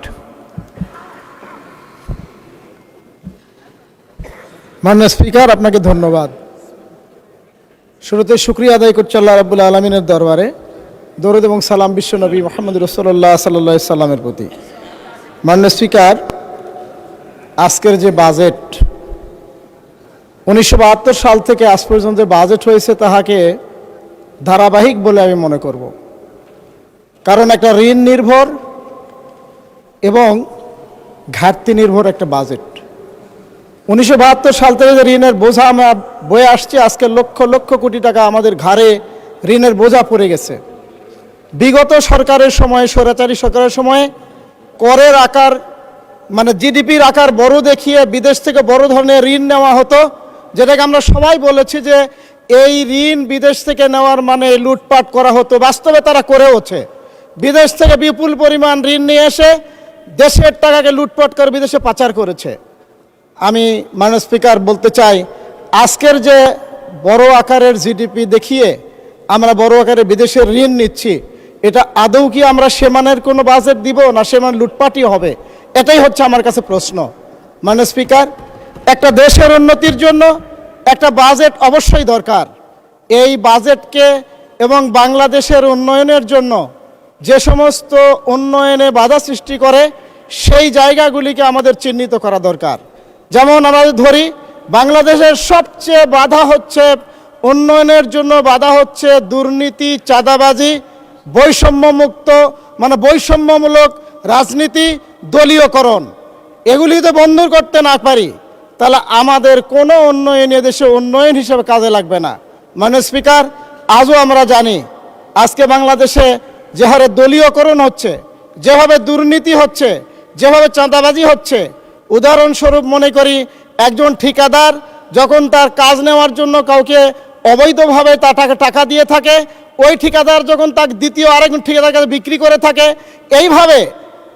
Speaker 8: মাননীয় স্পিকার, আপনাকে ধন্যবাদ। শুরুতে শুকরিয়া আদায় করছি আল্লাহ রাব্বুল আলমিনের দরবারে, দরুদ এবং সালাম বিশ্বনবী মুহাম্মদ রাসূলুল্লাহ সাল্লাল্লাহু আলাইহি সাল্লামের প্রতি। মাননীয় স্পিকার, আজকের যে বাজেট 1972 সাল থেকে আজ পর্যন্ত যে বাজেট হয়েছে তাহাকে ধারাবাহিক বলে আমি মনে করব। কারণ একটা ঋণ নির্ভর এবং ঘাটতি নির্ভর একটা বাজেট। 1972 সাল থেকে যে ঋণের বোঝা আমরা বয়ে আসছি, আজকে লক্ষ লক্ষ কোটি টাকা আমাদের ঘাড়ে ঋণের বোঝা পড়ে গেছে। বিগত সরকারের সময়, স্বৈরাচারী সরকারের সময় করের আকার মানে জিডিপির আকার বড় দেখিয়ে বিদেশ থেকে বড় ধরনের ঋণ নেওয়া হতো, যেটাকে আমরা সবাই বলেছি যে এই ঋণ বিদেশ থেকে নেওয়ার মানে লুটপাট করা হতো। বাস্তবে তারা করেওছে। বিদেশ থেকে বিপুল পরিমাণ ঋণ নিয়ে এসে দেশের টাকাকে লুটপাট করে বিদেশে পাচার করেছে। আমি মাননীয় স্পিকার বলতে চাই, আজকের যে বড় আকারের জিডিপি দেখিয়ে আমরা বড় আকারে বিদেশের ঋণ নিচ্ছি, এটা আদৌ কি আমরা সেমানের কোনো বাজেট দিব, না সেমান লুটপাটই হবে? এটাই হচ্ছে আমার কাছে প্রশ্ন। মাননীয় স্পিকার, একটা দেশের উন্নতির জন্য একটা বাজেট অবশ্যই দরকার। এই বাজেটকে এবং বাংলাদেশের উন্নয়নের জন্য যে সমস্ত উন্নয়নে বাধা সৃষ্টি করে সেই জায়গাগুলিকে আমাদের চিহ্নিত করা দরকার। যেমন আমাদের ধরি, বাংলাদেশের সবচেয়ে বাধা হচ্ছে, উন্নয়নের জন্য বাধা হচ্ছে দুর্নীতি, চাঁদাবাজি, বৈষম্যমুক্ত মানে বৈষম্যমূলক রাজনীতি, দলীয়করণ। এগুলি যদি বন্ধ করতে না পারি তাহলে আমাদের কোনো উন্নয়ন এদেশে উন্নয়ন হিসেবে কাজে লাগবে না। মাননীয় স্পিকার, আজও আমরা জানি আজকে বাংলাদেশে যে হারে দলীয়করণ হচ্ছে, যেভাবে দুর্নীতি হচ্ছে, যেভাবে চাঁদাবাজি হচ্ছে, উদাহরণস্বরূপ মনে করি একজন ঠিকাদার যখন তার কাজ নেওয়ার জন্য কাউকে অবৈধভাবে তাকে টাকা দিয়ে থাকে, ওই ঠিকাদার যখন তার দ্বিতীয় আরেকজন ঠিকাদার কাছে বিক্রি করে থাকে, এইভাবে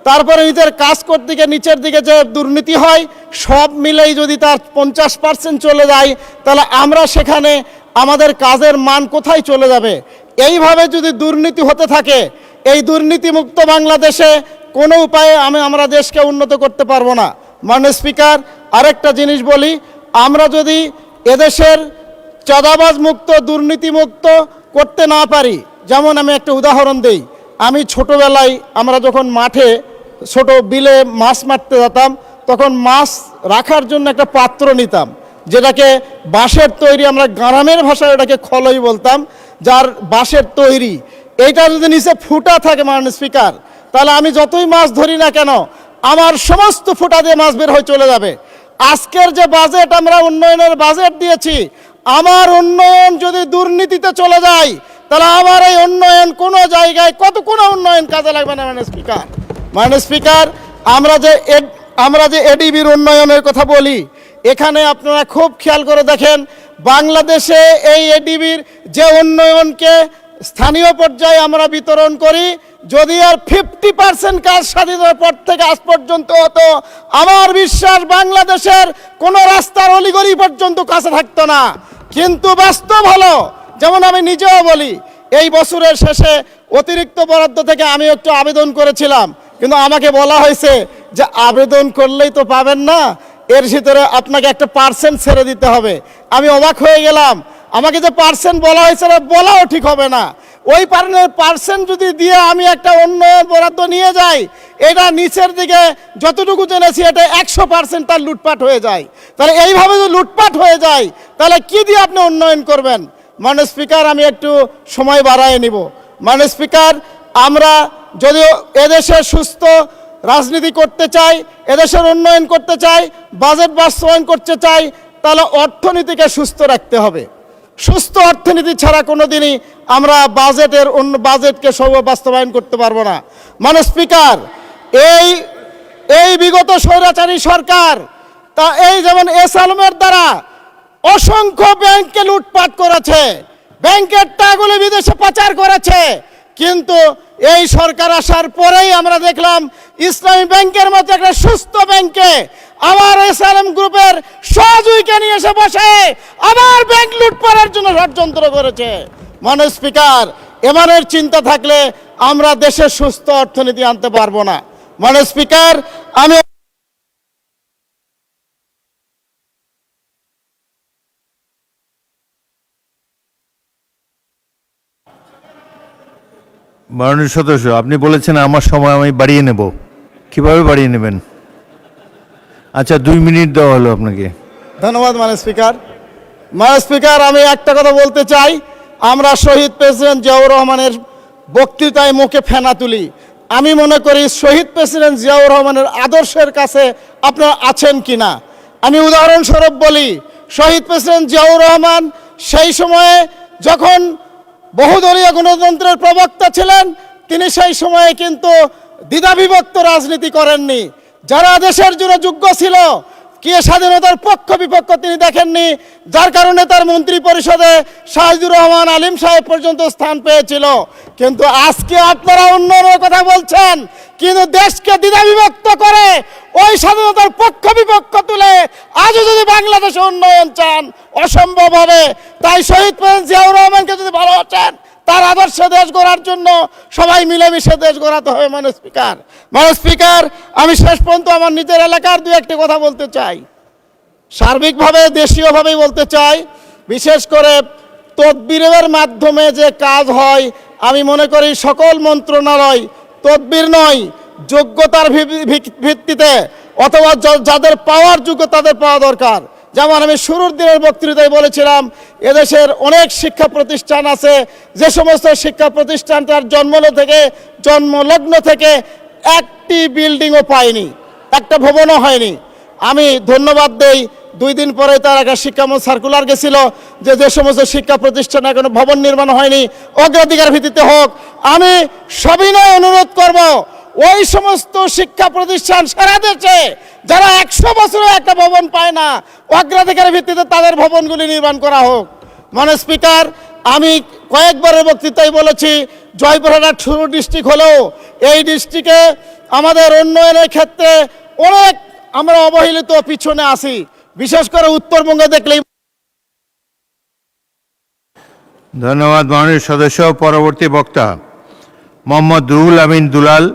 Speaker 8: তারপরে নিজের কাজ করতে গিয়ে নিচের দিকে যে দুর্নীতি হয়, সব মিলেই যদি তার 50% চলে যায় তাহলে আমরা সেখানে আমাদের কাজের মান কোথায় চলে যাবে? এইভাবে যদি দুর্নীতি হতে থাকে, এই দুর্নীতিমুক্ত বাংলাদেশে কোনো উপায়ে আমরা দেশকে উন্নত করতে পারবো না। মাননীয় স্পিকার, আরেকটা জিনিস বলি, আমরা যদি এদেশের চাঁদাবাজ মুক্ত, দুর্নীতি মুক্ত করতে না পারি, যেমন আমি একটা উদাহরণ দেই, আমি ছোটোবেলায় আমরা যখন মাঠে ছোট বিলে মাছ মারতে যেতাম, তখন মাছ রাখার জন্য একটা পাত্র নিতাম, যেটাকে বাঁশের তৈরি, আমরা গ্রামের ভাষায় ওটাকে খলই বলতাম, যার বাঁশের তৈরি। এইটা যদি নিচে ফুটা থাকে মাননীয় স্পিকার, তাহলে আমি যতই মাছ ধরি না কেন আমার সমস্ত ফুটা দিয়ে মাছ বের হয়ে চলে যাবে। আজকের যে বাজেট আমরা উন্নয়নের বাজেট দিয়েছি, আমার উন্নয়ন যদি দুর্নীতিতে চলে যায় তাহলে আমার এই উন্নয়ন কোনো জায়গায় কোনো উন্নয়ন কাজে লাগবে না। মাননীয় স্পিকার, মাননীয় স্পিকার, আমরা যে এডিবির উন্নয়নের কথা বলি, এখানে আপনারা খুব খেয়াল করে দেখেন, বাংলাদেশে এই এডিবির যে উন্নয়নকে স্থানীয় পর্যায়ে আমরা বিতরণ করি, যদি আর 50% কাজ স্বাধীনতার পর থেকে আজ পর্যন্ত হতো, আমার বিশ্বাস বাংলাদেশের কোনো রাস্তার অলিগলি পর্যন্ত কাছে থাকতো না। কিন্তু বাস্তব হলো, যেমন আমি নিজেও বলি, এই বছরের শেষে অতিরিক্ত বরাদ্দ থেকে আমি একটু আবেদন করেছিলাম, কিন্তু আমাকে বলা হয়েছে যে আবেদন করলেই তো পাবেন না, এর ভিতরে আপনাকে একটা পার্সেন্ট ছেড়ে দিতে হবে। আমি অবাক হয়ে গেলাম, আমাকে যে পার্সেন্ট বলা হয়েছে বলাও ঠিক হবে না। ওই পার্সেন্ট যদি দিয়ে আমি একটা উন্নয়ন বরাদ্দ নিয়ে যাই, এটা নিচের দিকে যতটুকু জেনেছি এটা 100% তার লুটপাট হয়ে যায়। তাহলে এইভাবে যদি লুটপাট হয়ে যায় তাহলে কি দিয়ে আপনি উন্নয়ন করবেন? মাননীয় স্পিকার, আমি একটু সময় বাড়ায় নিব। মাননীয় স্পিকার, আমরা যদিও এদেশে সুস্থ রাজনীতি করতে চাই, এদেশের উন্নয়ন করতে চাই, বাজেট বাস্তবায়ন করতে চাই, তাহলে অর্থনীতিকে সুস্থ রাখতে হবে। সুস্থ অর্থনীতি ছাড়া কোনোদিনই আমরা বাজেটকে বাস্তবায়ন করতে পারবো না। মাননীয় স্পিকার, এই বিগত স্বৈরাচারী সরকার এই যেমন এস আলমের দ্বারা অসংখ্য ব্যাংককে লুটপাট করেছে, ব্যাংকের টাকাগুলো বিদেশে পাচার করেছে, কিন্তু এই সরকার আসার পরেই আমরা দেখলাম ইসলামী ব্যাংকের মতো একটা সুস্থ ব্যাংকে আবার এস আলম গ্রুপের সহযোগীকে নিয়ে এসে বসে আবার ব্যাংক লুটপাটের জন্য ষড়যন্ত্র করেছে। মাননীয় স্পিকার, এবারের চিন্তা থাকলে আমরা দেশের সুস্থ অর্থনীতি আনতে পারবো না। মাননীয় স্পিকার, আমি
Speaker 1: মাননীয় সদস্য, আপনি বলেছেন আমার সময় আমি বাড়িয়ে নেব, কিভাবে বাড়িয়ে নেবেন? আচ্ছা, 2 মিনিট দেওয়া হলো আপনাকে।
Speaker 8: ধন্যবাদ মাননীয় স্পিকার। মাননীয় স্পিকার, আমি একটা কথা বলতে চাই, আমরা শহীদ প্রেসিডেন্ট জিয়াউর রহমানের বক্তৃতায় মুখে ফেনা তুলি। আমি মনে করি শহীদ প্রেসিডেন্ট জিয়াউর রহমানের আদর্শের কাছে আপনারা আছেন কিনা। আমি উদাহরণস্বরূপ বলি, শহীদ প্রেসিডেন্ট জিয়াউর রহমান সেই সময়ে যখন বহুদলীয় গণতন্ত্রের প্রবক্তা ছিলেন, তিনি সেই সময়ে কিন্তু দ্বিধাবিভক্ত রাজনীতি করেননি। যারা দেশের জন্য যোগ্য ছিল, কি স্বাধীনতার পক্ষ বিপক্ষ তিনি দেখেননি, যার কারণে তার মন্ত্রী পরিষদে শাহিদুর রহমান আলিম সাহেব পর্যন্ত স্থান পেয়েছিল। কিন্তু আজকে আপনারা উন্নয়নের কথা বলছেন, কিন্তু দেশকে দ্বিধাবিভক্ত করে ওই স্বাধীনতার পক্ষ বিপক্ষ তুলে আজও যদি বাংলাদেশে উন্নয়ন চান, অসম্ভব হবে। তাই শহীদ প্রেসিডেন্ট জিয়াউর রহমানকে যদি ভালোবাসেন, তার আদর্শে দেশ গড়ার জন্য সবাই মিলেমিশে দেশ গড়াতে হবে। মাননীয় স্পিকার, মাননীয় স্পিকার, আমি শেষ পর্যন্ত আমার নিজের এলাকার 2-1টি কথা বলতে চাই, সার্বিকভাবে দেশীয়ভাবেই বলতে চাই। বিশেষ করে তদবিরের মাধ্যমে যে কাজ হয়, আমি মনে করি সকল মন্ত্রণালয় তদবির নয়, যোগ্যতার ভিত্তিতে অথবা যাদের পাওয়ার যোগ্য তাদের পাওয়া দরকার। যেমন আমি শুরুর দিনের বক্তৃতায় বলেছিলাম, এদেশের অনেক শিক্ষা প্রতিষ্ঠান আছে, যে সমস্ত শিক্ষা প্রতিষ্ঠানটার জন্মলগ্ন থেকে একটি বিল্ডিংও পায়নি, একটা ভবনও হয়নি। আমি ধন্যবাদ দেই, 2 দিন পরে তার একটা শিক্ষামন্ত্রী সার্কুলার গেছিল যে সমস্ত শিক্ষা প্রতিষ্ঠানে এখনো ভবন নির্মাণ হয়নি অগ্রাধিকার ভিত্তিতে হোক। আমি সবিনয় অনুরোধ করব, ওই সমস্ত শিক্ষা প্রতিষ্ঠান সারা দেশে যারা 100 বছরে একটা ভবন পায় না, অগ্রাধিকারের ভিত্তিতে তাদের ভবনগুলি নির্মাণ করা হোক। মাননীয় স্পিকার, আমি কয়েকবারের বক্তৃতায় বলেছি, জয়পুরহাট ছোট ডিস্ট্রিক্ট হলেও এই ডিস্ট্রিক্টে আমাদের উন্নয়নের ক্ষেত্রে অনেক আমরা অবহেলিত, পিছনে আছি। বিশেষ করে উত্তরবঙ্গে দেখলেই।
Speaker 1: ধন্যবাদ মাননীয় সদস্য। পরবর্তী বক্তা মোহাম্মদ রুহুল আমিন দুলাল,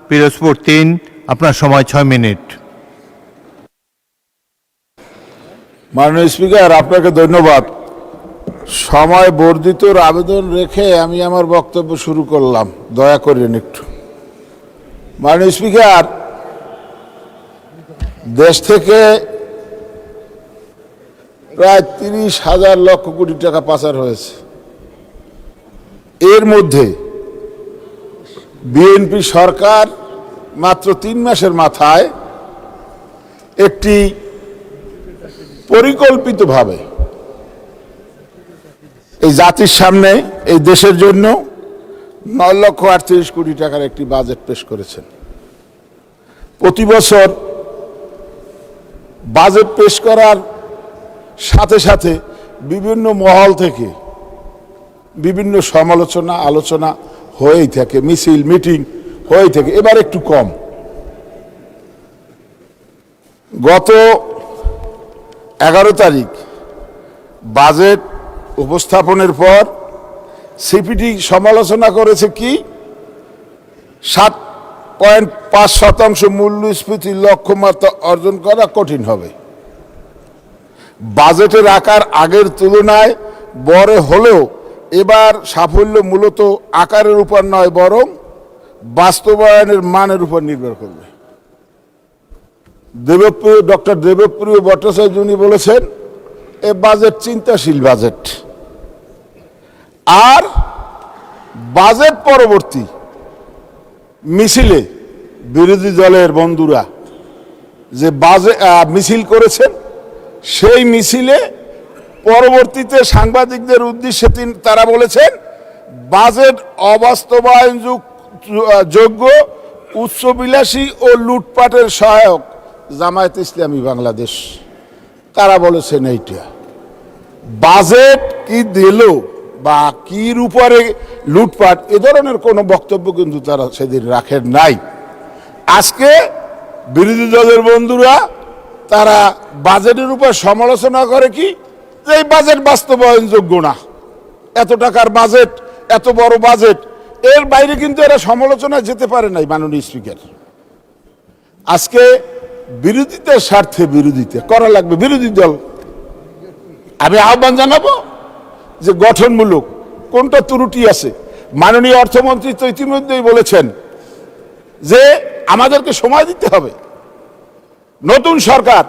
Speaker 1: পিরোজপুর 3, আপনার সময় 6 মিনিট।
Speaker 9: মাননীয় স্পিকার, আপনাকে ধন্যবাদ। সময় বর্ধিতর আবেদন রেখে আমি আমার বক্তব্য শুরু করলাম, দয়া করেন একটু। মাননীয় স্পিকার, দেশ থেকে প্রায় 30,000 লক্ষ কোটি টাকা পাচার হয়েছে। এর মধ্যে বিএনপি সরকার মাত্র 3 মাসের মাথায় একটি পরিকল্পিতভাবে এই জাতির সামনে, এই দেশের জন্য 9,38 কোটি টাকার একটি বাজেট পেশ করেছেন। প্রতি বছর বাজেট পেশ করার সাথে সাথে বিভিন্ন মহল থেকে বিভিন্ন সমালোচনা আলোচনা হয়েই থাকে, মিছিল মিটিং হয়েই থাকে। এবার একটু কম। গত 11 তারিখ বাজেট উপস্থাপনের পর সিপিডি সমালোচনা করেছে কি 7.5% মূল্যস্ফীতির লক্ষ্যমাত্রা অর্জন করা কঠিন হবে। বাজেটের আকার আগের তুলনায় বড় হলেও এবার সাফল্য মূলত আকারের উপর নয়, বরং বাস্তবায়নের মানের উপর নির্ভর করবে। ডক্টর দেবপ্রিয় ভট্টাচার্য উনি বলেছেন, এ বাজেট চিন্তাশীল বাজেট। আর বাজেট পরবর্তী মিছিলে বিরোধী দলের বন্ধুরা যে মিছিল করেছেন, সেই মিছিলে পরবর্তীতে সাংবাদিকদের উদ্দেশ্যে তারা বলেছেন বাজেট অবাস্তবায়ন যোগ্য, উচ্চবিলাসী ও লুটপাটের সহায়ক জামায়াতে ইসলামী বাংলাদেশ। তারা বলেছেন এইটা বাজেট কি দিল বা কির উপরে লুটপাট, এ ধরনের কোনো বক্তব্য কিন্তু তারা সেদিন রাখেন নাই। আজকে বিরোধী দলের বন্ধুরা তারা বাজেটের উপর সমালোচনা করে কি যে এই বাজেট বাস্তবায়নযোগ্য না, এত টাকার বাজেট, এত বড় বাজেট, এর বাইরে কিন্তু এরা সমালোচনায় যেতে পারে নাই। মাননীয় স্পিকার, আজকে বিরোধিতার স্বার্থে বিরোধিতা করা লাগবে। বিরোধী দল আমি আহ্বান জানাবো যে গঠনমূলক কোনটা ত্রুটি আছে। মাননীয় অর্থমন্ত্রী তো ইতিমধ্যেই বলেছেন যে আমাদেরকে সময় দিতে হবে। নতুন সরকার,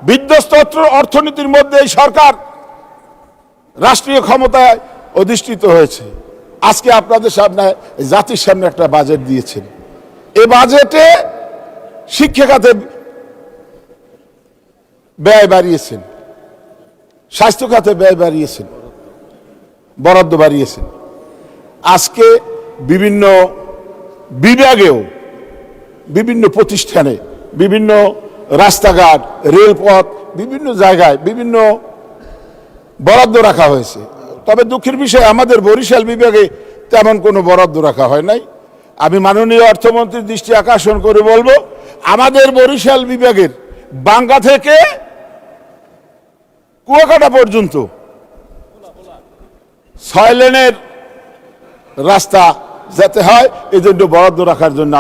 Speaker 9: বিধ্বস্ত অর্থনীতির মধ্যে এই সরকার রাষ্ট্রীয় ক্ষমতায় অধিষ্ঠিত হয়েছে। আজকে আপনাদের সামনে, জাতির সামনে একটা বাজেট দিয়েছেন। এই বাজেটে শিক্ষা খাতে ব্যয় বাড়িয়েছেন, স্বাস্থ্য খাতে ব্যয় বাড়িয়েছেন, বরাদ্দ বাড়িয়েছেন। আজকে বিভিন্ন বিভাগেও, বিভিন্ন প্রতিষ্ঠানে, বিভিন্ন রাস্তাঘাট, রেলপথ, বিভিন্ন জায়গায় বিভিন্ন বরাদ্দ রাখা হয়েছে। তবে দুঃখের বিষয়, আমাদের বরিশাল বিভাগে তেমন কোনো বরাদ্দ রাখা হয় নাই। আমি মাননীয় অর্থমন্ত্রীর দৃষ্টি আকর্ষণ করে বলবো, আমাদের বরিশাল বিভাগের বাঙ্গা থেকে কুয়াকাটা পর্যন্ত 6 লেনের রাস্তা যাতে হয়, এজন্য বরাদ্দ রাখার জন্য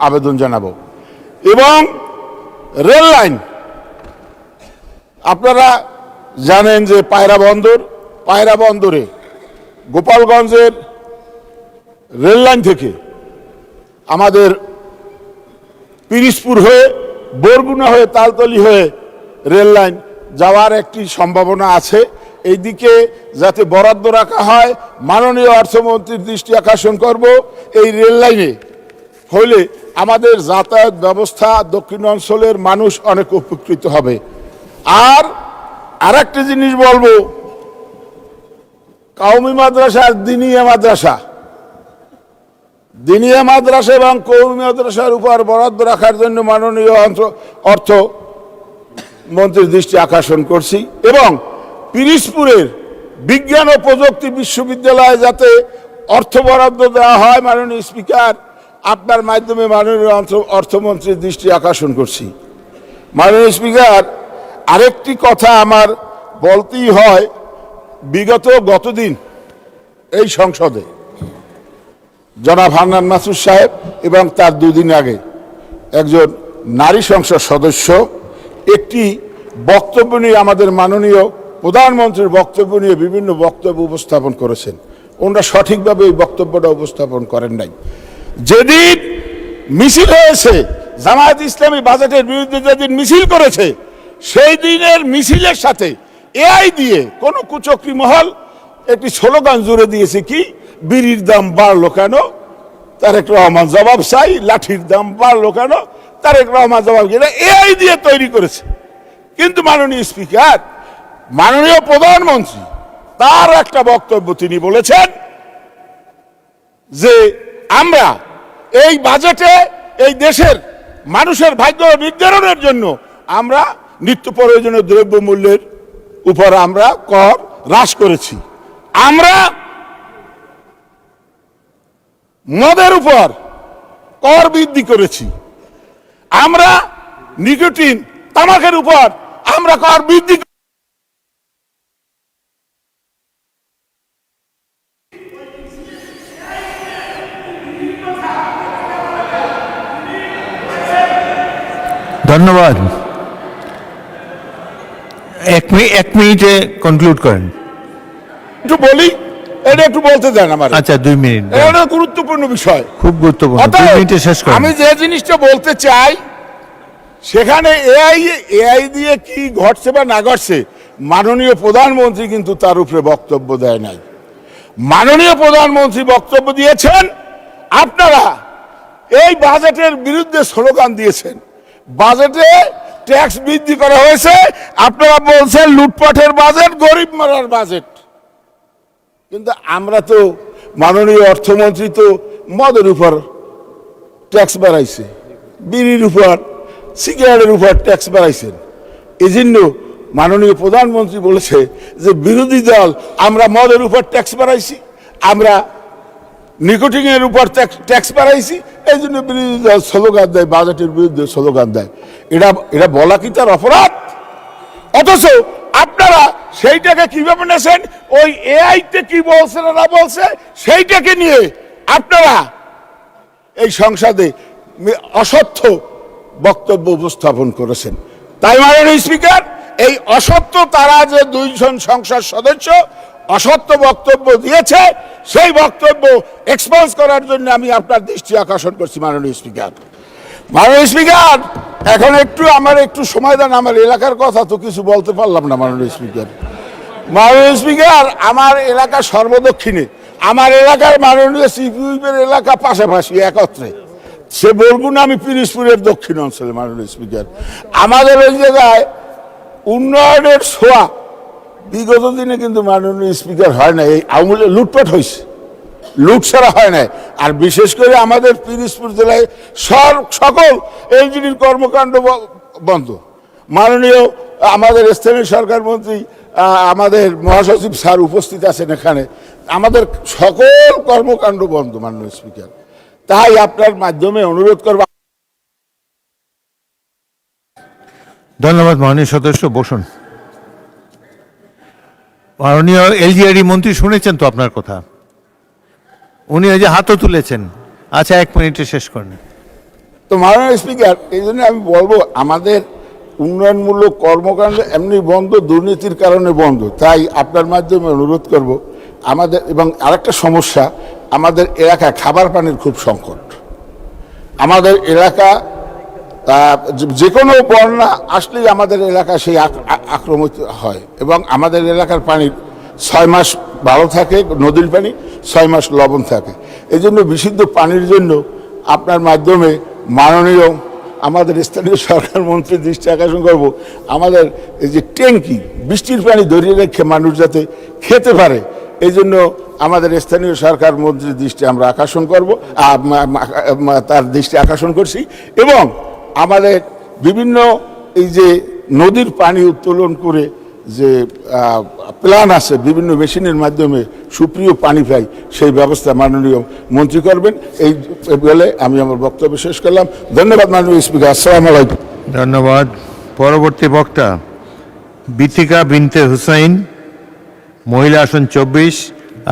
Speaker 9: আবেদন জানাবো। এবং রেল লাইন, আপনারা জানেন যে পায়রা বন্দরে গোপালগঞ্জের রেল লাইন থেকে আমাদের পিরিজপুর হয়ে, বরগুনা হয়ে, তালতলি হয়ে রেল লাইন যাওয়ার একটি সম্ভাবনা আছে। এইদিকে যাতে বরাদ্দ রাখা হয়, মাননীয় অর্থমন্ত্রীর দৃষ্টি আকর্ষণ করব। এই রেল লাইনে হইলে আমাদের যাতায়াত ব্যবস্থা দক্ষিণ অঞ্চলের মানুষ অনেক উপকৃত হবে। আর আরেকটা জিনিস বলবো, কওমি মাদ্রাসা আর দিনিয়া মাদ্রাসা, দিনিয়া মাদ্রাসা এবং কওমি মাদ্রাসার উপর বরাদ্দ রাখার জন্য মাননীয় অর্থ মন্ত্রীর দৃষ্টি আকর্ষণ করছি, এবং পিরিজপুরের বিজ্ঞান ও প্রযুক্তি বিশ্ববিদ্যালয়ে যাতে অর্থ বরাদ্দ দেওয়া হয়, মাননীয় স্পিকার আপনার মাধ্যমে মাননীয় অর্থমন্ত্রীর দৃষ্টি আকর্ষণ করছি। মাননীয় স্পিকার, আরেকটি কথা আমার বলতেই হয়, গতদিন এই সংসদে জনাব হান্নান মাসুদ সাহেব এবং তার দুদিন আগে একজন নারী সংসদ সদস্য একটি বক্তব্য নিয়ে, আমাদের মাননীয় প্রধানমন্ত্রীর বক্তব্য নিয়ে বিভিন্ন বক্তব্য উপস্থাপন করেছেন। ওনারা সঠিকভাবে এই বক্তব্যটা উপস্থাপন করেন নাই। যেদিন মিছিল হয়েছে, জামায়াত ইসলামী বাজেটের বিরুদ্ধে যেদিন মিছিল করেছে, সেই দিনের মিছিলের সাথে এআই দিয়ে কোন কুচক্রী মহল একটি স্লোগান জুড়ে দিয়েছে, কি বিড়ির দাম বাড়লো কেন, তারেক রহমান জবাব চাই, লাঠির দাম বাড়লো কেন, তারেক রহমান জবাব, এটা এআই দিয়ে তৈরি করেছে। কিন্তু মাননীয় স্পিকার, মাননীয় প্রধানমন্ত্রী তার একটা বক্তব্য তিনি বলেছেন যে আমরা এই বাজেটে এই দেশের মানুষের ভাগ্য নির্ধারণের জন্য আমরা নিত্য প্রয়োজনীয় দ্রব্য মূল্যের উপর আমরা কর হ্রাস করেছি, আমরা মদের উপর কর বৃদ্ধি করেছি, আমরা নিকোটিন তামাকের উপর আমরা কর বৃদ্ধি।
Speaker 1: ধন্যবাদ। এক মিনিটে কনক্লুড করেন।
Speaker 9: একটু বলি, এটা একটু বলতে দেন আমার।
Speaker 1: আচ্ছা, 2 মিনিট।
Speaker 9: এটা গুরুত্বপূর্ণ বিষয়,
Speaker 1: খুব গুরুত্বপূর্ণ। 2 মিনিটে শেষ করেন।
Speaker 9: আমি যে জিনিসটা বলতে চাই, সেখানে এআই দিয়ে কি ঘটছে বা না ঘটছে, মাননীয় প্রধানমন্ত্রী কিন্তু তার উপরে বক্তব্য দেয় নাই। মাননীয় প্রধানমন্ত্রী বক্তব্য দিয়েছেন, আপনারা এই বাজেটের বিরুদ্ধে স্লোগান দিয়েছেন, বাজেটে ট্যাক্স বৃদ্ধি করা হয়েছে, আপনারা বলছেন লুটপাটের বাজেট, গরিব মারার বাজেট। কিন্তু আমরা তো, মাননীয় অর্থমন্ত্রী তো মদের উপর ট্যাক্স বাড়াইছে, বিড়ির উপর, সিগারেটের উপর ট্যাক্স বাড়াইছেন। এই জন্য মাননীয় প্রধানমন্ত্রী বলেছে যে বিরোধী দল আমরা মদের উপর ট্যাক্স বাড়াইছি, আমরা নিকোটিনের উপর ট্যাক্স বাড়াইছি, এই জন্য বিরোধী দল স্লোগান দেয়, বাজেটের বিরুদ্ধে স্লোগান দেয়। এটা বলা কি তার অপরাধ? অথচ আপনারা সেইটাকে কিভাবে নেছেন, ওই এআইতে কি বলছে না বলছে সেইটাকে নিয়ে আপনারা এই সংসদে অসত্য বক্তব্য উপস্থাপন করেছেন। তাই মাননীয় স্পিকার, এই অসত্য, তারা যে 2 জন সংসদ সদস্য অসত্য বক্তব্য দিয়েছে, সেই বক্তব্য এক্সপোজ করার জন্য আমি আপনার দৃষ্টি আকর্ষণ করছি মাননীয় স্পিকার। মাননীয় স্পিকার, এখন আমার একটু সময় দেন, আমার এলাকার কথা তো কিছু বলতে পারলাম না মাননীয় স্পিকার। মাননীয় স্পিকার, আমার এলাকা সর্বদক্ষিণে, আমার এলাকার মাননীয় সিপিউপের এলাকা পাশাপাশি একত্রে, সে বরগুনা, আমি পিরিজপুরের দক্ষিণ অঞ্চলে। মাননীয় স্পিকার, আমাদের ওই জায়গায় উন্নয়নের ছোঁয়া বিগত দিনে কিন্তু মাননীয় স্পিকার হয় না, এই আওয়ামী লুটপাট হয়েছে, লুট ছাড়া হয় না। আর বিশেষ করে আমাদের পিরিজপুর জেলায় সকল এনজিনির কর্মকাণ্ড বন্ধ। মাননীয় আমাদের স্থানীয় সরকার মন্ত্রী, আমাদের মহাসচিব স্যার উপস্থিত আছেন এখানে, আমাদের সকল কর্মকাণ্ড বন্ধ মাননীয় স্পিকার। তাই আপনার মাধ্যমে অনুরোধ করব।
Speaker 1: ধন্যবাদ মাননীয় সদস্য, বসুন। মাননীয় এলজিআরই মন্ত্রী শুনেছেন তো আপনার কথা, উনি ওই যে হাতও তুলেছেন। আচ্ছা, 1 মিনিটে শেষ করেন।
Speaker 9: তো মাননীয় স্পিকার, এই জন্য আমি বলবো, আমাদের উন্নয়নমূলক কর্মকাণ্ড এমনি বন্ধ, দুর্নীতির কারণে বন্ধ। তাই আপনার মাধ্যমে অনুরোধ করব আমাদের, এবং আরেকটা সমস্যা, আমাদের এলাকায় খাবার পানির খুব সংকট। আমাদের এলাকা যে কোনো বন্যা আসলেই আমাদের এলাকা সেই আক্রমিত হয় এবং আমাদের এলাকার পানি 6 মাস ভালো থাকে, নদীর পানি 6 মাস লবণ থাকে। এই জন্য বিশুদ্ধ পানির জন্য আপনার মাধ্যমে মাননীয় আমাদের স্থানীয় সরকার মন্ত্রীর দৃষ্টি আকর্ষণ করব, আমাদের এই যে ট্যাঙ্কি বৃষ্টির পানি ধরিয়ে রেখে মানুষ যাতে খেতে পারে, এই জন্য আমাদের স্থানীয় সরকার মন্ত্রীর দৃষ্টি আমরা আকর্ষণ করব, তার দৃষ্টি আকর্ষণ করছি। এবং আমাদের বিভিন্ন এই যে নদীর পানি উত্তোলন করে যে প্ল্যান আছে বিভিন্ন মেশিনের মাধ্যমে সুপ্রিয় পানি পাই, সেই ব্যবস্থা মাননীয় মন্ত্রী করবেন। এই বলে আমি আমার বক্তব্য শেষ করলাম। ধন্যবাদ মাননীয় স্পিকার। আসসালামু আলাইকুম।
Speaker 1: ধন্যবাদ। পরবর্তী বক্তা বিথিকা বিনতে হুসাইন, মহিলা আসন 24,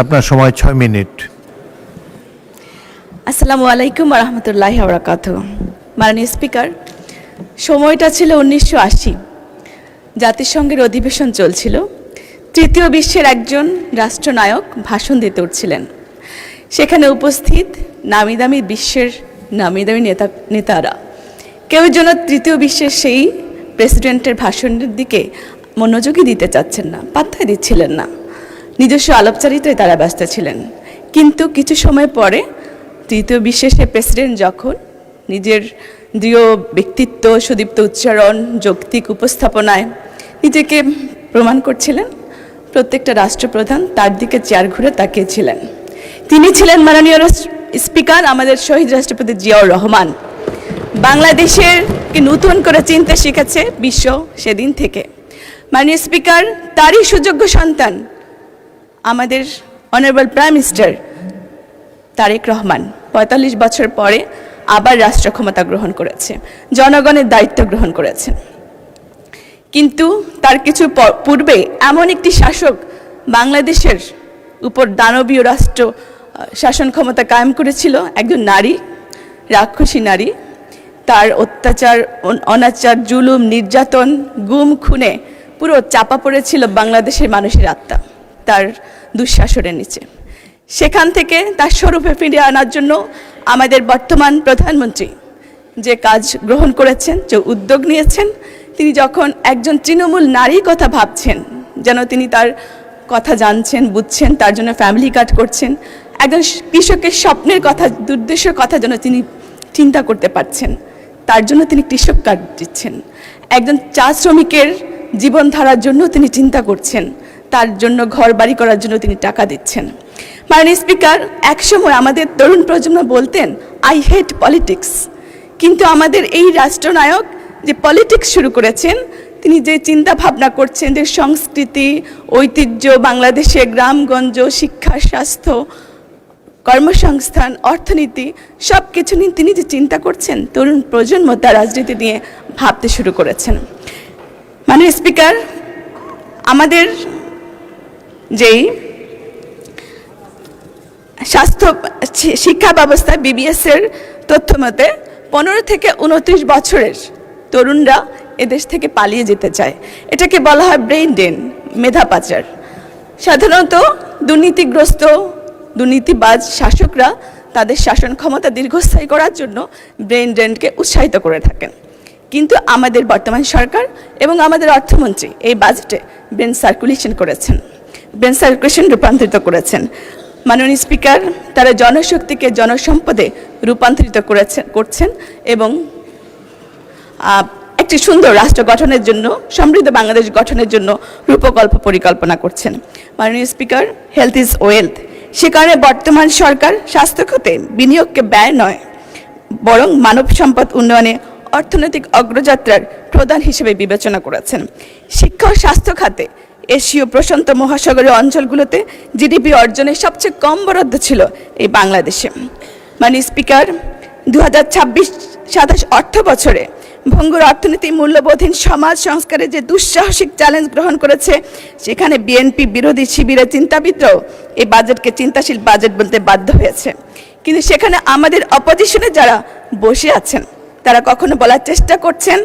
Speaker 1: আপনার সময় 6 মিনিট।
Speaker 10: আসসালামু আলাইকুম ওয়া রাহমাতুল্লাহি ওয়া বারাকাতুহু। মাননীয় স্পিকার, সময়টা ছিল 1980, জাতিসংঘের অধিবেশন চলছিল। তৃতীয় বিশ্বের একজন রাষ্ট্রনায়ক ভাষণ দিতে উঠছিলেন। সেখানে উপস্থিত নামিদামি বিশ্বের নামিদামি নেতারা কেউ যেন তৃতীয় বিশ্বের সেই প্রেসিডেন্টের ভাষণের দিকে মনোযোগী দিতে চাচ্ছেন না, পাত্তাই দিচ্ছিলেন না। নিজস্ব আলাপচারিতায় তারা ব্যস্ত ছিলেন। কিন্তু কিছু সময় পরে তৃতীয় বিশ্বের সেই প্রেসিডেন্ট যখন নিজের দৃঢ় ব্যক্তিত্ব, সুদীপ্ত উচ্চারণ, যৌক্তিক উপস্থাপনায় নিজেকে প্রমাণ করছিলেন, প্রত্যেকটা রাষ্ট্রপ্রধান তার দিকে চেয়ার ঘুরে তাকিয়েছিলেন। তিনি ছিলেন মাননীয় স্পিকার আমাদের শহীদ রাষ্ট্রপতি জিয়াউর রহমান। বাংলাদেশেরকে নতুন করে চিনতে শিখেছে বিশ্ব সেদিন থেকে। মাননীয় স্পিকার, তারই সুযোগ্য সন্তান আমাদের honourable prime minister Tarique Rahman 45 বছর পরে আবার রাষ্ট্র ক্ষমতা গ্রহণ করেছে, জনগণের দায়িত্ব গ্রহণ করেছেন। কিন্তু তার কিছু পূর্বে এমন একটি শাসক বাংলাদেশের উপর দানবীয় রাষ্ট্র শাসন ক্ষমতা কায়েম করেছিল, একজন নারী, রাক্ষসী নারী। তার অত্যাচার, অনাচার, জুলুম, নির্যাতন, গুম, খুনে পুরো চাপা পড়েছিল বাংলাদেশের মানুষের আত্মা তার দুঃশাসনের নিচে। সেখান থেকে তার স্বরূপে ফিরিয়ে আনার জন্য আমাদের বর্তমান প্রধানমন্ত্রী যে কাজ গ্রহণ করেছেন, যে উদ্যোগ নিয়েছেন, তিনি যখন একজন তৃণমূল নারীর কথা ভাবছেন, যেন তিনি তার কথা জানছেন, বুঝছেন, তার জন্য ফ্যামিলি কার্ড করছেন, একজন কৃষকের স্বপ্নের কথা, দুর্দেশের কথা যেন তিনি চিন্তা করতে পারছেন, তার জন্য তিনি কৃষক কার্ড দিচ্ছেন। একজন চা শ্রমিকের জীবনধারার জন্য তিনি চিন্তা করছেন, তার জন্য ঘর বাড়ি করার জন্য তিনি টাকা দিচ্ছেন। মাননীয় স্পিকার, একসময় আমাদের তরুণ প্রজন্ম বলতেন আই হেট পলিটিক্স, কিন্তু আমাদের এই রাষ্ট্রনায়ক যে পলিটিক্স শুরু করেছেন, তিনি যে চিন্তা ভাবনা করছেন, যে সংস্কৃতি, ঐতিহ্য, বাংলাদেশে গ্রামগঞ্জ, শিক্ষা, স্বাস্থ্য, কর্মসংস্থান, অর্থনীতি সব কিছু নিয়ে তিনি যে চিন্তা করছেন, তরুণ প্রজন্ম তার রাজনীতি নিয়ে ভাবতে শুরু করেছেন। মাননীয় স্পিকার, আমাদের যেই স্বাস্থ্য শিক্ষা ব্যবস্থা বিবিএস-এর তথ্য মতে 15 থেকে 29 বছরের তরুণরা এদেশ থেকে পালিয়ে যেতে চায়। এটাকে বলা হয় ব্রেইন ড্রেন, মেধা পাচার। সাধারণত দুর্নীতিগ্রস্ত, দুর্নীতিবাজ শাসকরা তাদের শাসন ক্ষমতা দীর্ঘস্থায়ী করার জন্য ব্রেইন ড্রেনকে উৎসাহিত করে থাকেন। কিন্তু আমাদের বর্তমান সরকার এবং আমাদের অর্থমন্ত্রী এই বাজেটে ব্রেন সার্কুলেশন করেছেন, ব্রেন সার্কুলেশন রূপান্তরিত করেছেন। মাননীয় স্পিকার, তারা জনশক্তিকে জনসম্পদে রূপান্তরিত করছেন এবং একটি সুন্দর রাষ্ট্র গঠনের জন্য, সমৃদ্ধ বাংলাদেশ গঠনের জন্য রূপকল্প পরিকল্পনা করছেন। মাননীয় স্পিকার, হেলথ ইজ ওয়েলথ, সে কারণে বর্তমান সরকার স্বাস্থ্য খাতে বিনিয়োগকে ব্যয় নয়, বরং মানব সম্পদ উন্নয়নে অর্থনৈতিক অগ্রযাত্রার প্রধান হিসেবে বিবেচনা করেছেন। শিক্ষা ও স্বাস্থ্য খাতে এশীয় প্রশান্ত মহাসাগরীয় অঞ্চলগুলোতে জিডিপি অর্জনের সবচেয়ে কম বরাদ্দ ছিল এই বাংলাদেশে। মাননীয় স্পিকার, 2026-27 অর্থ বছরে ভঙ্গুর অর্থনীতি, মূল্যবোধহীন সমাজ সংস্কারে যে দুঃসাহসিক চ্যালেঞ্জ গ্রহণ করেছে, সেখানে বিএনপি বিরোধী শিবিরের চিন্তাবিদরাও এই বাজেটকে চিন্তাশীল বাজেট বলতে বাধ্য হয়েছে। কিন্তু সেখানে আমাদের অপোজিশনে যারা বসে আছেন, তারা কখনো বলার চেষ্টা করছেন